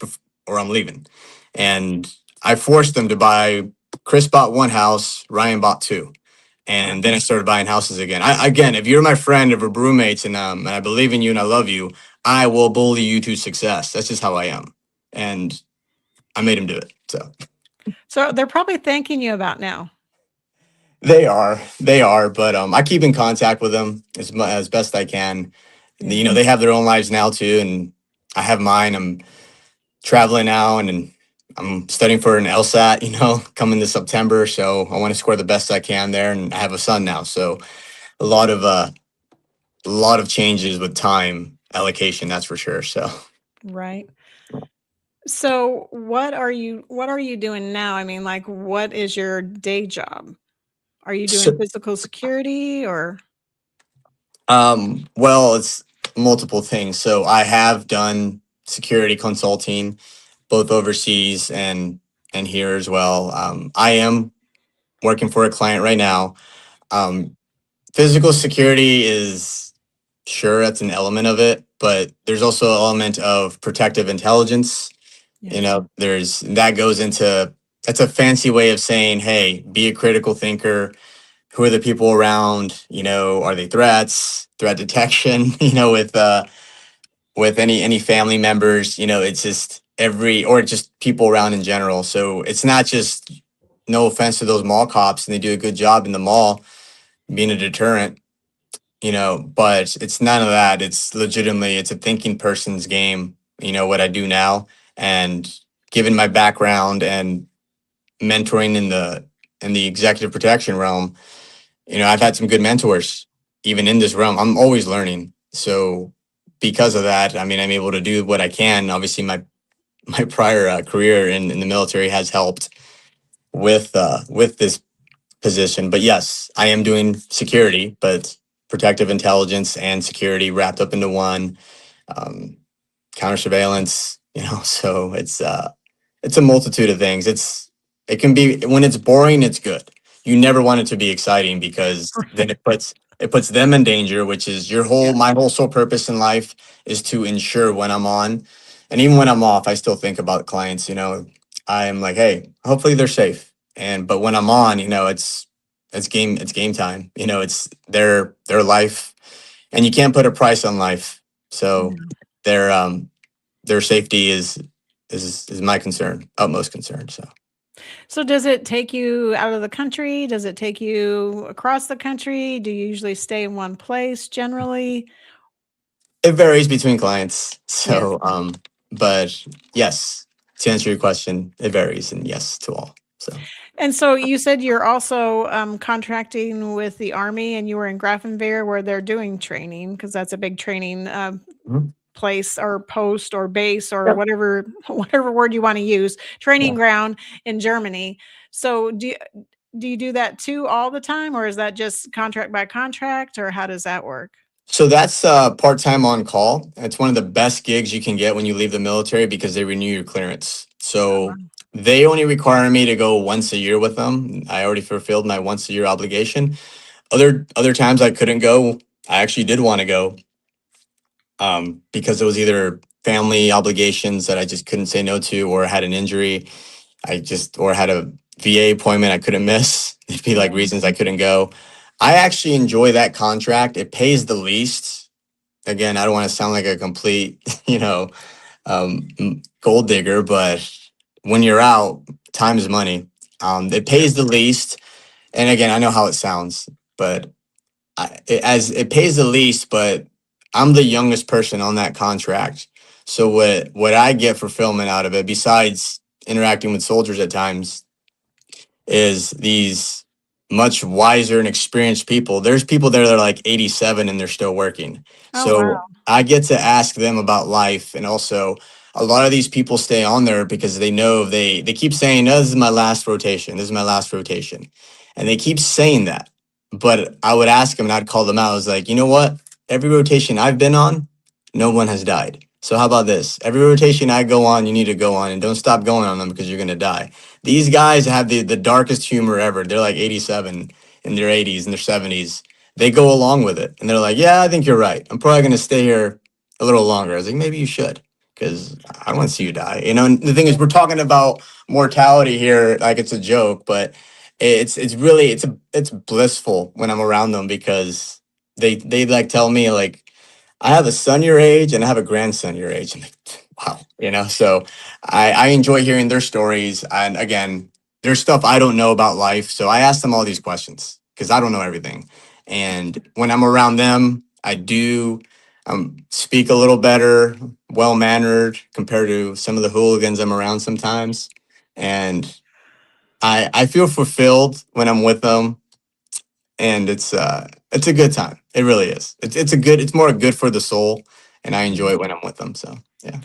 or I'm leaving. And I forced them to buy. Chris bought 1 house, Ryan bought 2. And then I started buying houses again. Again, if you're my friend, if we're roommates, and I believe in you and I love you, I will bully you to success. That's just how I am. And I made him do it. So they're probably thanking you about now. They are, but I keep in contact with them as best I can. Yeah. They have their own lives now too, and I have mine. I'm traveling now, and I'm studying for an LSAT, coming this September. So I want to score the best I can there, and I have a son now. So a lot of changes with time allocation, that's for sure. So Right. So what are you doing now? I mean, like, what is your day job? Are you doing physical security or? Well, it's multiple things. So I have done security consulting, both overseas and here as well. I am working for a client right now. Physical security is, sure, that's an element of it, but there's also an element of protective intelligence. Yeah. That's a fancy way of saying, hey, be a critical thinker. Who are the people around? Are they threats? Threat detection. With any family members. It's just or just people around in general. So it's not just, no offense to those mall cops, and they do a good job in the mall being a deterrent. But it's none of that. It's legitimately, it's a thinking person's game. What I do now, and given my background and mentoring in the executive protection realm, I've had some good mentors even in this realm. I'm always learning. So because of that, I mean, I'm able to do what I can. Obviously, my prior career in the military has helped with this position. But yes, I am doing security, but protective intelligence and security wrapped up into one. Counter surveillance, so it's a multitude of things. It can be, when it's boring, it's good. You never want it to be exciting, because then it puts them in danger, which is my whole sole purpose in life is to ensure when I'm on, and even when I'm off, I still think about clients. I'm like, hey, hopefully they're safe. but when I'm on, it's game time. It's their life, and you can't put a price on life. So their their safety is my concern, utmost concern. So does it take you out of the country? Does it take you across the country? Do you usually stay in one place generally? It varies between clients. Yes. But yes, to answer your question, it varies, and yes to all. And so you said you're also contracting with the Army, and you were in Grafenwehr where they're doing training, because that's a big training place or post or base or whatever word you want to use, training ground in Germany. So do you do that too all the time, or is that just contract by contract, or how does that work? So that's part-time on call. It's one of the best gigs you can get when you leave the military because they renew your clearance. So they only require me to go once a year with them. I already fulfilled my once a year obligation. Other times I couldn't go. I actually did want to go because it was either family obligations that I just couldn't say no to, or had an injury. Or had a VA appointment I couldn't miss. It'd be like reasons I couldn't go. I actually enjoy that contract. It pays the least. Again, I don't want to sound like a complete, gold digger, but when you're out, time is money. It pays the least. And again, I know how it sounds, but it pays the least, but I'm the youngest person on that contract. So what I get fulfillment out of it, besides interacting with soldiers at times, is these much wiser and experienced people. There's people there that are like 87 and they're still working. I get to ask them about life. And also a lot of these people stay on there because they know they keep saying, "No, this is my last rotation. This is my last rotation." And they keep saying that. But I would ask them and I'd call them out. I was like, you know what? Every rotation I've been on, no one has died. So how about this? Every rotation I go on, you need to go on, and don't stop going on them because you're going to die. These guys have the darkest humor ever. They're like 87 in their 80s and their 70s. They go along with it. And they're like, yeah, I think you're right. I'm probably going to stay here a little longer. I was like, maybe you should, because I don't want to see you die. And the thing is, we're talking about mortality here like it's a joke, but it's really, it's blissful when I'm around them, because they like tell me, like, I have a son your age and I have a grandson your age. I'm like, wow, so I enjoy hearing their stories. And again, there's stuff I don't know about life. So I ask them all these questions because I don't know everything. And when I'm around them, I do speak a little better, well-mannered compared to some of the hooligans I'm around sometimes. And I feel fulfilled when I'm with them. And it's a good time. It really is. It's more good for the soul, and I enjoy it when I'm with them. So yeah.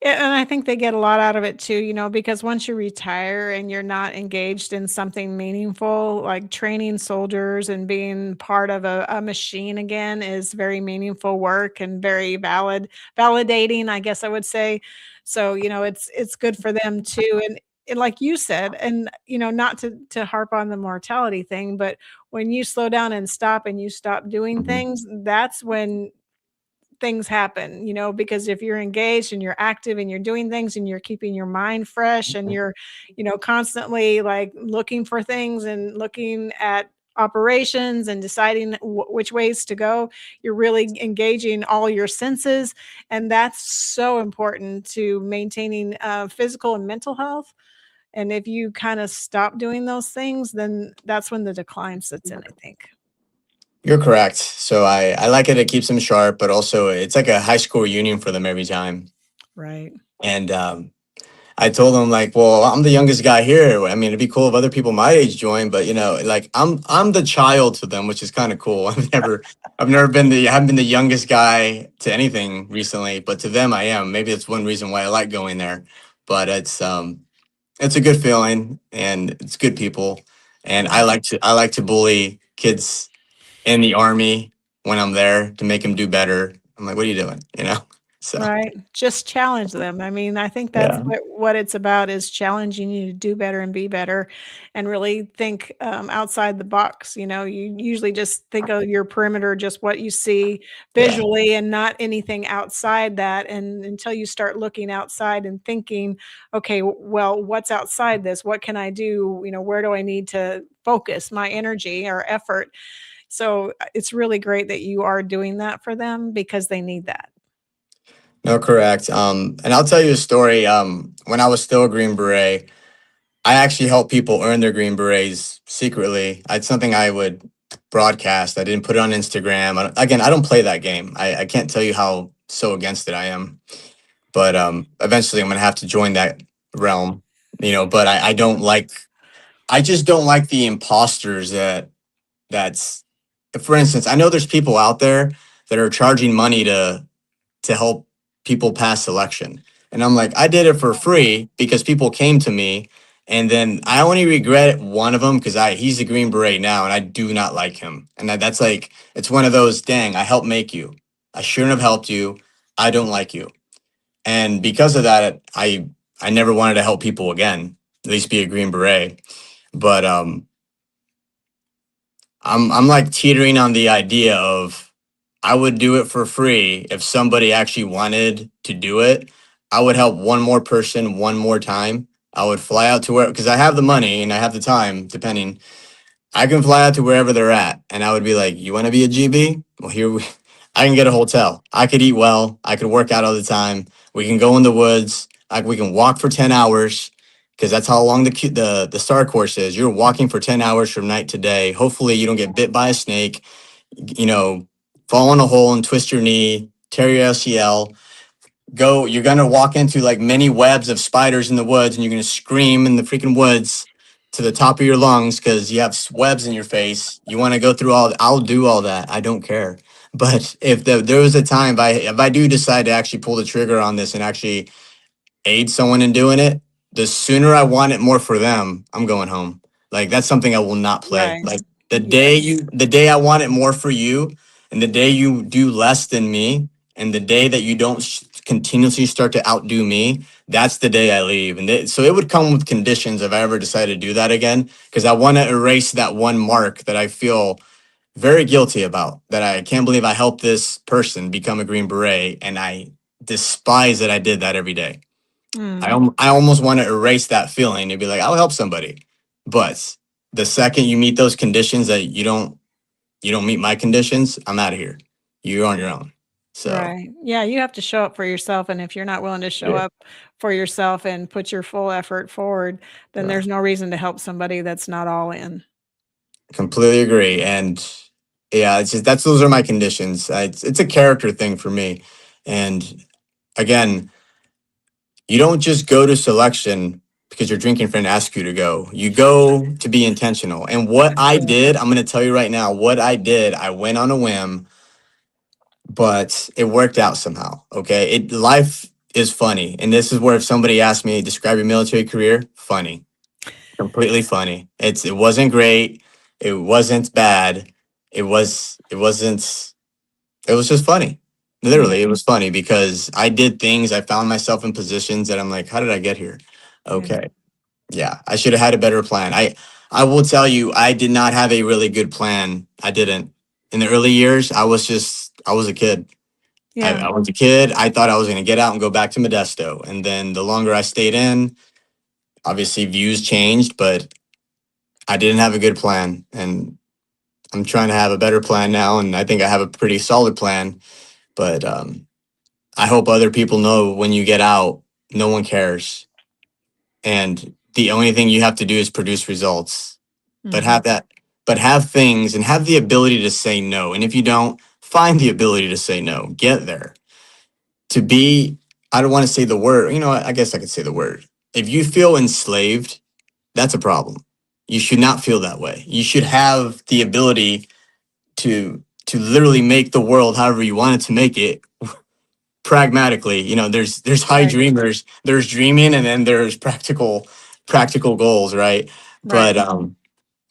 Yeah, and I think they get a lot out of it too, because once you retire and you're not engaged in something meaningful, like training soldiers and being part of a machine again is very meaningful work and very validating, I guess I would say. So, it's good for them too. And like you said, and not to harp on the mortality thing, but when you slow down and stop and you stop doing things, that's when things happen, because if you're engaged and you're active and you're doing things and you're keeping your mind fresh and you're, constantly like looking for things and looking at operations and deciding which ways to go, you're really engaging all your senses. And that's so important to maintaining physical and mental health. And if you kind of stop doing those things, then that's when the decline sets in, I think. You're correct. So I like it. It keeps them sharp, but also it's like a high school reunion for them every time. Right. And I told them, like, well, I'm the youngest guy here. I mean, it'd be cool if other people my age join, but like I'm the child to them, which is kind of cool. I haven't been the youngest guy to anything recently, but to them I am. Maybe that's one reason why I like going there. But it's a good feeling, and it's good people. And I like to bully kids in the Army when I'm there to make them do better. I'm like, what are you doing? So Right. Just challenge them. I mean, I think that's yeah, what it's about is challenging you to do better and be better and really think outside the box. You know, you usually just think of your perimeter, just what you see yeah, visually and not anything outside that. And until you start looking outside and thinking, okay, well, what's outside this? What can I do? You know, where do I need to focus my energy or effort? So it's really great that you are doing that for them because they need that. no, correct. And I'll tell you a story. When I was still a Green Beret, I actually helped people earn their Green Berets secretly. It's something I would broadcast. I didn't put it on Instagram. Again, I don't play that game. I can't tell you how so against it I am. But eventually, I'm gonna have to join that realm. But I don't like. I just don't like the imposters that's. For instance, I know there's people out there that are charging money to help people pass selection. And I'm like, I did it for free because people came to me. And then I only regret one of them because he's a Green Beret now and I do not like him. And that's like, it's one of those, dang, I helped make you. I shouldn't have helped you. I don't like you. And because of that, I never wanted to help people again, at least be a Green Beret. But I'm like teetering on the idea of I would do it for free if somebody actually wanted to do it. I would help one more person one more time. I would fly out to where because I have the money and I have the time, depending. I can fly out to wherever they're at, and I would be like, "You want to be a GB? Well, I can get a hotel. I could eat well. I could work out all the time. We can go in the woods. We can walk for 10 hours." Because that's how long the star course is. You're walking for 10 hours from night to day. Hopefully, you don't get bit by a snake. You know, fall in a hole and twist your knee, tear your ACL. You're gonna walk into like many webs of spiders in the woods, and you're gonna scream in the freaking woods to the top of your lungs because you have webs in your face. You want to go through I'll do all that. I don't care. But if there was a time, if I do decide to actually pull the trigger on this and actually aid someone in doing it, the sooner I want it more for them, I'm going home. Like that's something I will not play. Right. Like the Yeah. day I want it more for you, and the day you do less than me, and the day that you don't continuously start to outdo me, that's the day I leave. And so it would come with conditions if I ever decided to do that again, because I want to erase that one mark that I feel very guilty about. That I can't believe I helped this person become a Green Beret, and I despise that I did that every day. I almost want to erase that feeling and be like, I'll help somebody. But the second you meet those conditions that you don't meet my conditions, I'm out of here. You're on your own. So Right. Yeah, you have to show up for yourself, and if you're not willing to show yeah, up for yourself and put your full effort forward, then right. there's no reason to help somebody that's not all in. Completely agree. And yeah, it's just those are my conditions. It's a character thing for me. And again, you don't just go to selection because your drinking friend asks you to go. You go to be intentional. And what I did, I'm going to tell you right now, what I did, I went on a whim, but it worked out somehow. Okay. Life is funny. And this is where if somebody asked me, describe your military career, funny, completely funny. It wasn't great. It wasn't bad. It was just funny. Yeah. Literally, it was funny because I did things, I found myself in positions that I'm like, how did I get here? Yeah. Okay. Yeah, I should have had a better plan. I will tell you, I did not have a really good plan. I didn't. In the early years, I was a kid. Yeah. I was a kid. I thought I was going to get out and go back to Modesto. And then the longer I stayed in, obviously views changed, but I didn't have a good plan. And I'm trying to have a better plan now. And I think I have a pretty solid plan. But I hope other people know when you get out, no one cares. And the only thing you have to do is produce results. But Mhm. have things and have the ability to say no. And if you don't, find the ability to say no. Get there. To be, I don't want to say the word, I guess I could say the word. If you feel enslaved, that's a problem. You should not feel that way. You should have the ability to literally make the world however you want it to make it pragmatically. There's high Right. dreamers, there's dreaming, and then there's practical goals, right? Right. But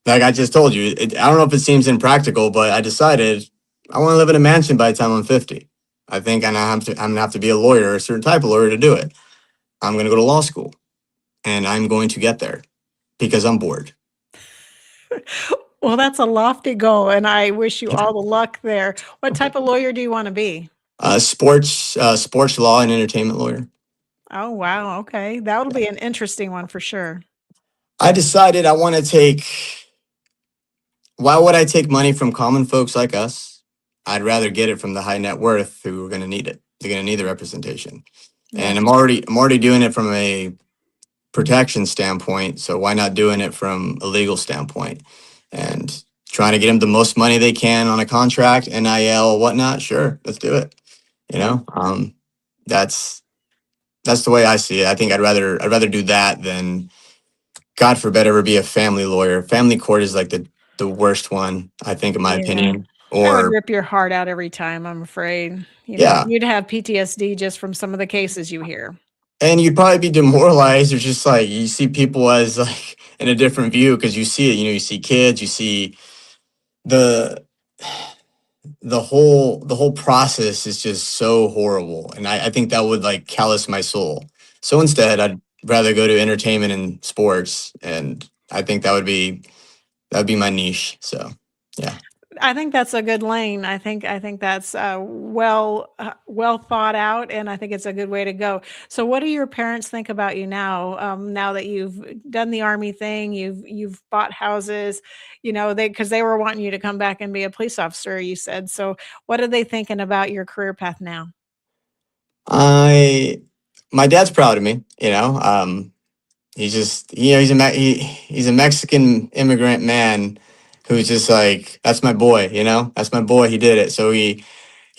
like I just told you, I don't know if it seems impractical, but I decided I want to live in a mansion by the time I'm 50. I think I'm gonna have to be a lawyer, a certain type of lawyer to do it. I'm gonna go to law school, and I'm going to get there because I'm bored. Well, that's a lofty goal, and I wish you all the luck there. What type of lawyer do you want to be? Sports law and entertainment lawyer. Oh, wow. Okay. That'll be an interesting one for sure. I decided I want to take. Why would I take money from common folks like us? I'd rather get it from the high net worth who are going to need it. They're going to need the representation, and Yeah. I'm already doing it from a protection standpoint. So why not doing it from a legal standpoint and trying to get them the most money they can on a contract, NIL, whatnot? Sure, let's do it. You know, that's the way I see it. I think I'd rather do that than, God forbid, ever be a family lawyer. Family court is like the worst one, I think, in my Yeah. opinion. That would Or rip your heart out every time, I'm afraid. Yeah. You'd have PTSD just from some of the cases you hear. and you'd probably be demoralized, or just like you see people as like in a different view because you see it. You see kids, you see the the whole process is just so horrible, and I think that would like callous my soul. So instead, I'd rather go to entertainment and sports, and I think that'd be my niche. So yeah. I think that's a good lane. I think that's well thought out, and I think it's a good way to go. So, what do your parents think about you now? Now that you've done the Army thing, you've bought houses, because they were wanting you to come back and be a police officer. You said so. What are they thinking about your career path now? My dad's proud of me. He's just he's a Mexican immigrant man who's just like, that's my boy. That's my boy. He did it. So he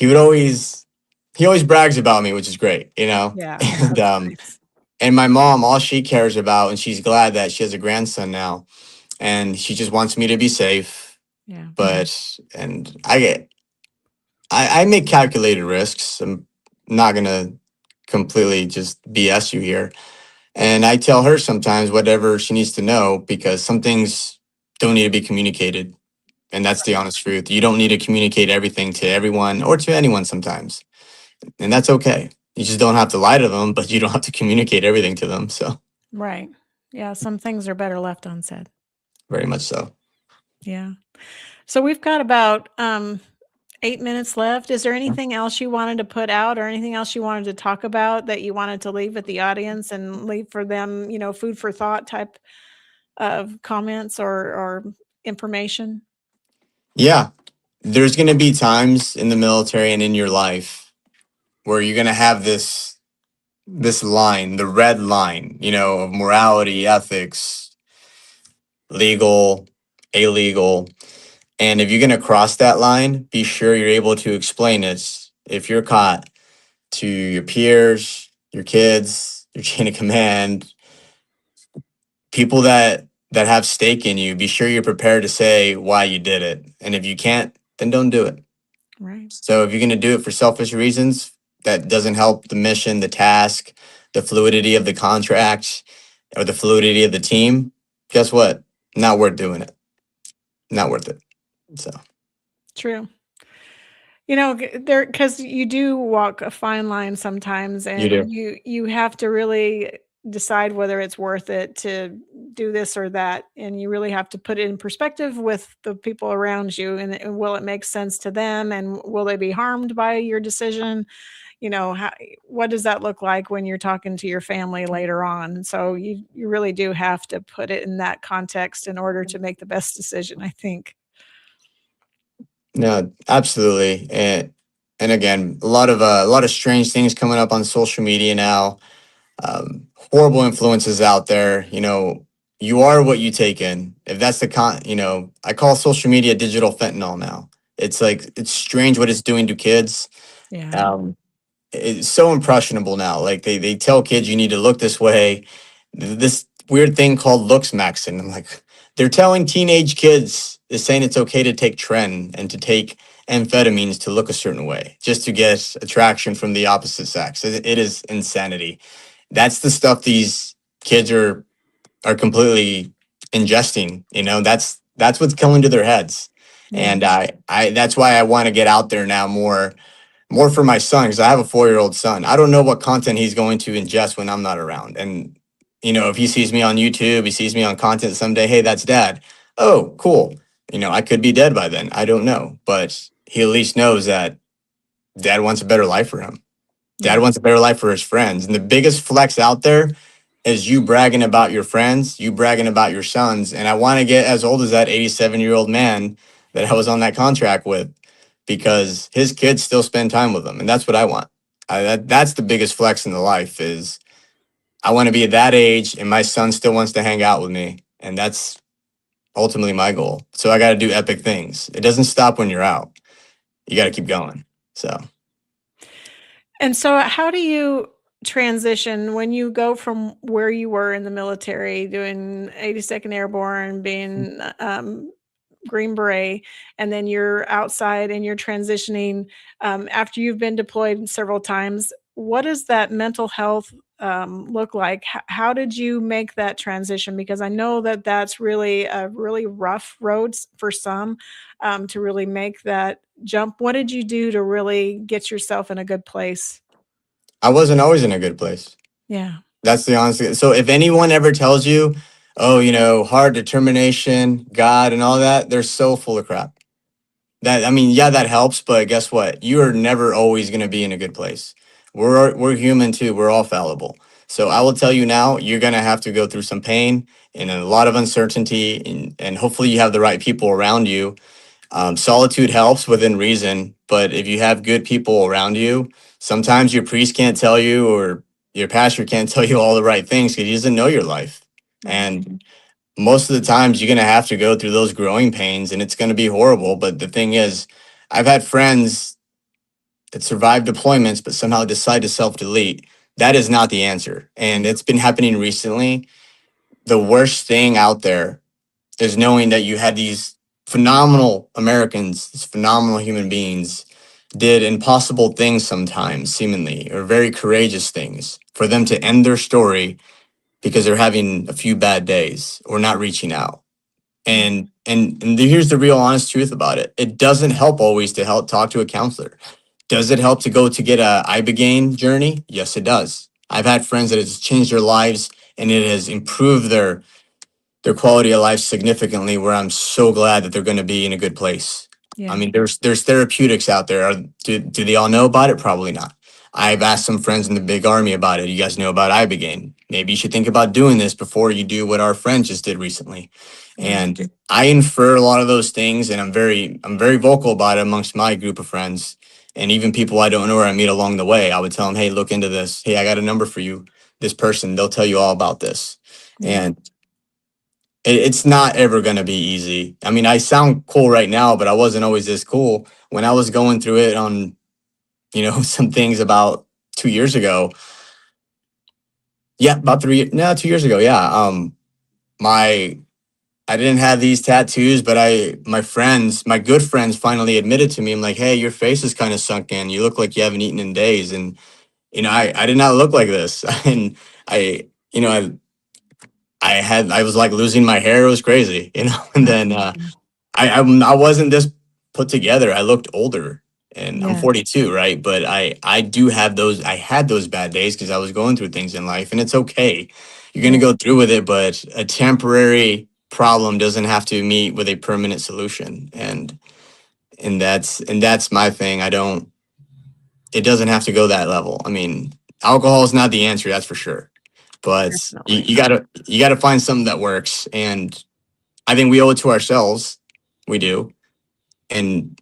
would always he always brags about me, which is great. Yeah, And that's nice. and my mom, all she cares about, and she's glad that she has a grandson now, and she just wants me to be safe. Yeah. But and I make calculated risks. I'm not gonna completely just BS you here. And I tell her sometimes whatever she needs to know, because some things don't need to be communicated. And that's the honest truth. You don't need to communicate everything to everyone or to anyone sometimes. And that's okay. You just don't have to lie to them, but you don't have to communicate everything to them. So Right. Yeah, some things are better left unsaid. very much so. Yeah. So we've got about 8 minutes left. Is there anything else you wanted to put out, or anything else you wanted to talk about that you wanted to leave with the audience and leave for them, food for thought type of comments or information? Yeah. There's going to be times in the military and in your life where you're going to have this line, the red line, of morality, ethics, legal, illegal. And if you're going to cross that line, be sure you're able to explain it, if you're caught, to your peers, your kids, your chain of command, people that have stake in you. Be sure you're prepared to say why you did it. And if you can't, then don't do it. Right. So if you're going to do it for selfish reasons that doesn't help the mission, the task, the fluidity of the contract, or the fluidity of the team, guess what? Not worth doing it. Not worth it. So True. There, because you do walk a fine line sometimes, you and do. you have to really decide whether it's worth it to do this or that, and you really have to put it in perspective with the people around you, and will it make sense to them, and will they be harmed by your decision? What does that look like when you're talking to your family later on? So you really do have to put it in that context in order to make the best decision, I think. No, absolutely. And again, a lot of strange things coming up on social media now. Horrible influences out there. You are what you take in. If that's I call social media digital fentanyl now. It's like, it's strange what it's doing to kids. Yeah. It's so impressionable now. Like they tell kids you need to look this way. This weird thing called looks maxing. I'm like, they're telling teenage kids, is saying it's okay to take tren and to take amphetamines to look a certain way just to get attraction from the opposite sex. It is insanity. That's the stuff these kids are completely ingesting. That's what's coming to their heads. Yeah. And I that's why I want to get out there now more, more for my son, because I have a 4-year-old son. I don't know what content he's going to ingest when I'm not around. And, if he sees me on YouTube, he sees me on content someday, hey, that's dad. Oh, cool. I could be dead by then. I don't know. But he at least knows that dad wants a better life for him. Dad wants a better life for his friends. And the biggest flex out there is you bragging about your friends, you bragging about your sons. And I want to get as old as that 87-year-old man that I was on that contract with, because his kids still spend time with him. And that's what I want. That's the biggest flex in the life, is I want to be at that age and my son still wants to hang out with me. And that's ultimately my goal. So I got to do epic things. It doesn't stop when you're out. You got to keep going. So. And so how do you transition when you go from where you were in the military doing 82nd Airborne, being Green Beret, and then you're outside and you're transitioning after you've been deployed several times? What does that mental health look like? How did you make that transition? Because I know that that's really a really rough road for some to really make that jump. What did you do to really get yourself in a good place? I wasn't always in a good place. Yeah. That's the honest. So if anyone ever tells you, oh, hard determination, God, and all that, they're so full of crap. That helps, but guess what? You are never always going to be in a good place. We're human too. We're all fallible. So I will tell you now, you're going to have to go through some pain and a lot of uncertainty, and hopefully you have the right people around you. Solitude helps within reason, but if you have good people around you, sometimes your priest can't tell you, or your pastor can't tell you all the right things because he doesn't know your life. And most of the times you're going to have to go through those growing pains, and it's going to be horrible. But the thing is, I've had friends that survive deployments but somehow decide to self-delete. That is not the answer. And it's been happening recently. The worst thing out there is knowing that you had these phenomenal Americans, these phenomenal human beings, did impossible things sometimes, seemingly, or very courageous things, for them to end their story because they're having a few bad days or not reaching out. And here's the real honest truth about it. It doesn't help always to help talk to a counselor. Does it help to go to get a ibogaine journey? Yes, it does. I've had friends that has changed their lives, and it has improved their quality of life significantly, where I'm so glad that they're going to be in a good place. Yeah. There's therapeutics out there. Do they all know about it? Probably not. I've asked some friends in the big army about it. You guys know about ibogaine. Maybe you should think about doing this before you do what our friend just did recently. And I infer a lot of those things, and I'm very vocal about it amongst my group of friends, and even people I don't know or I meet along the way. I would tell them, hey, look into this. Hey, I got a number for you. This person, they'll tell you all about this. And it's not ever going to be easy. I sound cool right now, but I wasn't always this cool when I was going through it on, some things about 2 years ago. Yeah, about 2 years ago. Yeah. I didn't have these tattoos, but my good friends finally admitted to me, I'm like, hey, your face is kind of sunk in. You look like you haven't eaten in days. And, I did not look like this. And I was like losing my hair. It was crazy, and then I wasn't this put together. I looked older, and I'm 42, right? But I had those bad days because I was going through things in life, and it's okay. You're going to go through with it, but a temporary problem doesn't have to meet with a permanent solution. And that's my thing. It doesn't have to go that level. Alcohol is not the answer, that's for sure. But you gotta find something that works, and I think we owe it to ourselves. We do. And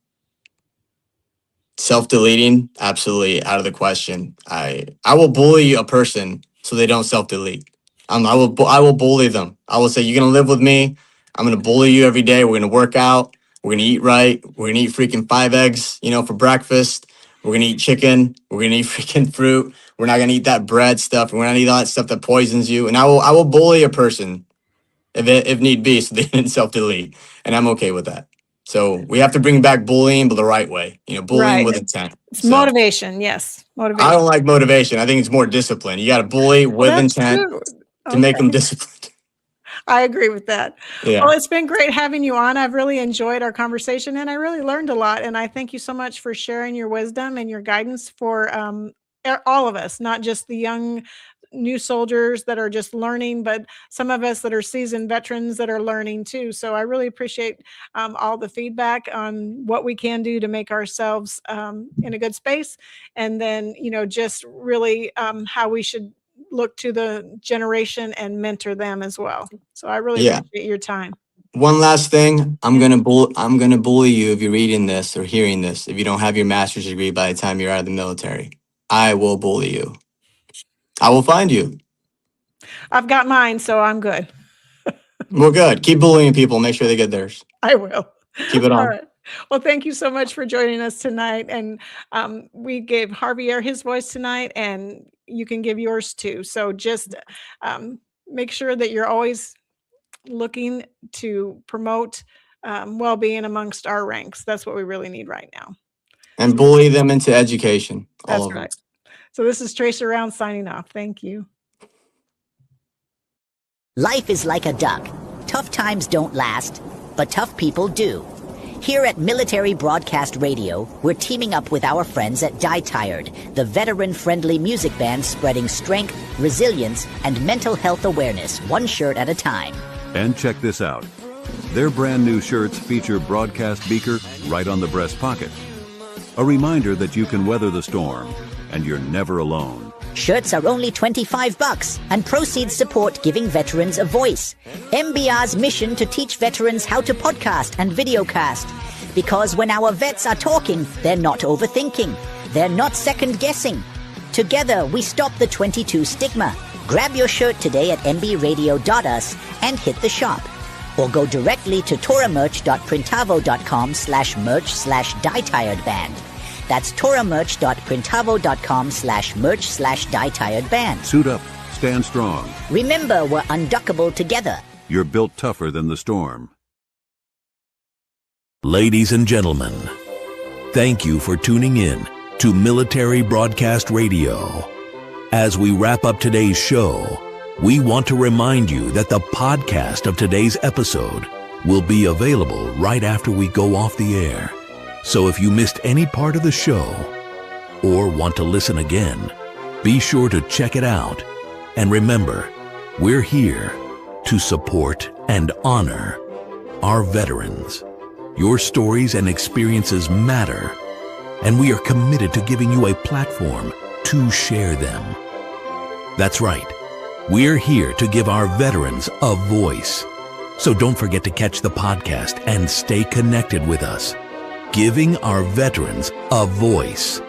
self-deleting, absolutely out of the question. I will bully a person so they don't self-delete. I will bully them. I will say, you're gonna live with me. I'm gonna bully you every day. We're gonna work out. We're gonna eat right. We're gonna eat freaking 5 eggs, for breakfast. We're gonna eat chicken. We're gonna eat freaking fruit. We're not gonna eat that bread stuff. We're not gonna eat all that stuff that poisons you. And I will bully a person if need be, so they didn't self-delete. And I'm okay with that. So we have to bring back bullying, but the right way. Bullying with intent. It's motivation, yes. Motivation. I don't like motivation. I think it's more discipline. You got to bully with intent to make them disciplined. I agree with that. Yeah. Well, it's been great having you on. I've really enjoyed our conversation, and I really learned a lot. And I thank you so much for sharing your wisdom and your guidance for all of us, not just the young new soldiers that are just learning, but some of us that are seasoned veterans that are learning too. So I really appreciate all the feedback on what we can do to make ourselves in a good space. And then, just really how we should look to the generation and mentor them as well. So I really appreciate your time. One last thing, I'm gonna bully you if you're reading this or hearing this. If you don't have your master's degree by the time you're out of the military, I will bully you. I will find you. I've got mine, so I'm good. Well, good. Keep bullying people. Make sure they get theirs. I will. Keep it on. All right. Well, thank you so much for joining us tonight. And we gave Javier his voice tonight, and you can give yours too. So just make sure that you're always looking to promote well-being amongst our ranks. That's what we really need right now. And bully them into education. That's All of right. them. So this is Trace Around signing off. Thank you. Life is like a duck. Tough times don't last, but tough people do. Here at Military Broadcast Radio, we're teaming up with our friends at Die Tired, the veteran-friendly music band spreading strength, resilience, and mental health awareness one shirt at a time. And check this out. Their brand new shirts feature broadcast beaker right on the breast pocket. A reminder that you can weather the storm, and you're never alone. Shirts are only $25, and proceeds support giving veterans a voice. MBR's mission to teach veterans how to podcast and videocast. Because when our vets are talking, they're not overthinking. They're not second-guessing. Together, we stop the 22 stigma. Grab your shirt today at mbradio.us and hit the shop. Or go directly to toramerch.printavo.com/merch/dietiredband. That's toramerch.printavo.com/merch/dietiredband. Suit up, stand strong. Remember, we're unduckable together. You're built tougher than the storm. Ladies and gentlemen, thank you for tuning in to Military Broadcast Radio. As we wrap up today's show, we want to remind you that the podcast of today's episode will be available right after we go off the air. So if you missed any part of the show or want to listen again, be sure to check it out. And remember, we're here to support and honor our veterans. Your stories and experiences matter, and we are committed to giving you a platform to share them. That's right. We're here to give our veterans a voice. So don't forget to catch the podcast and stay connected with us. Giving our veterans a voice.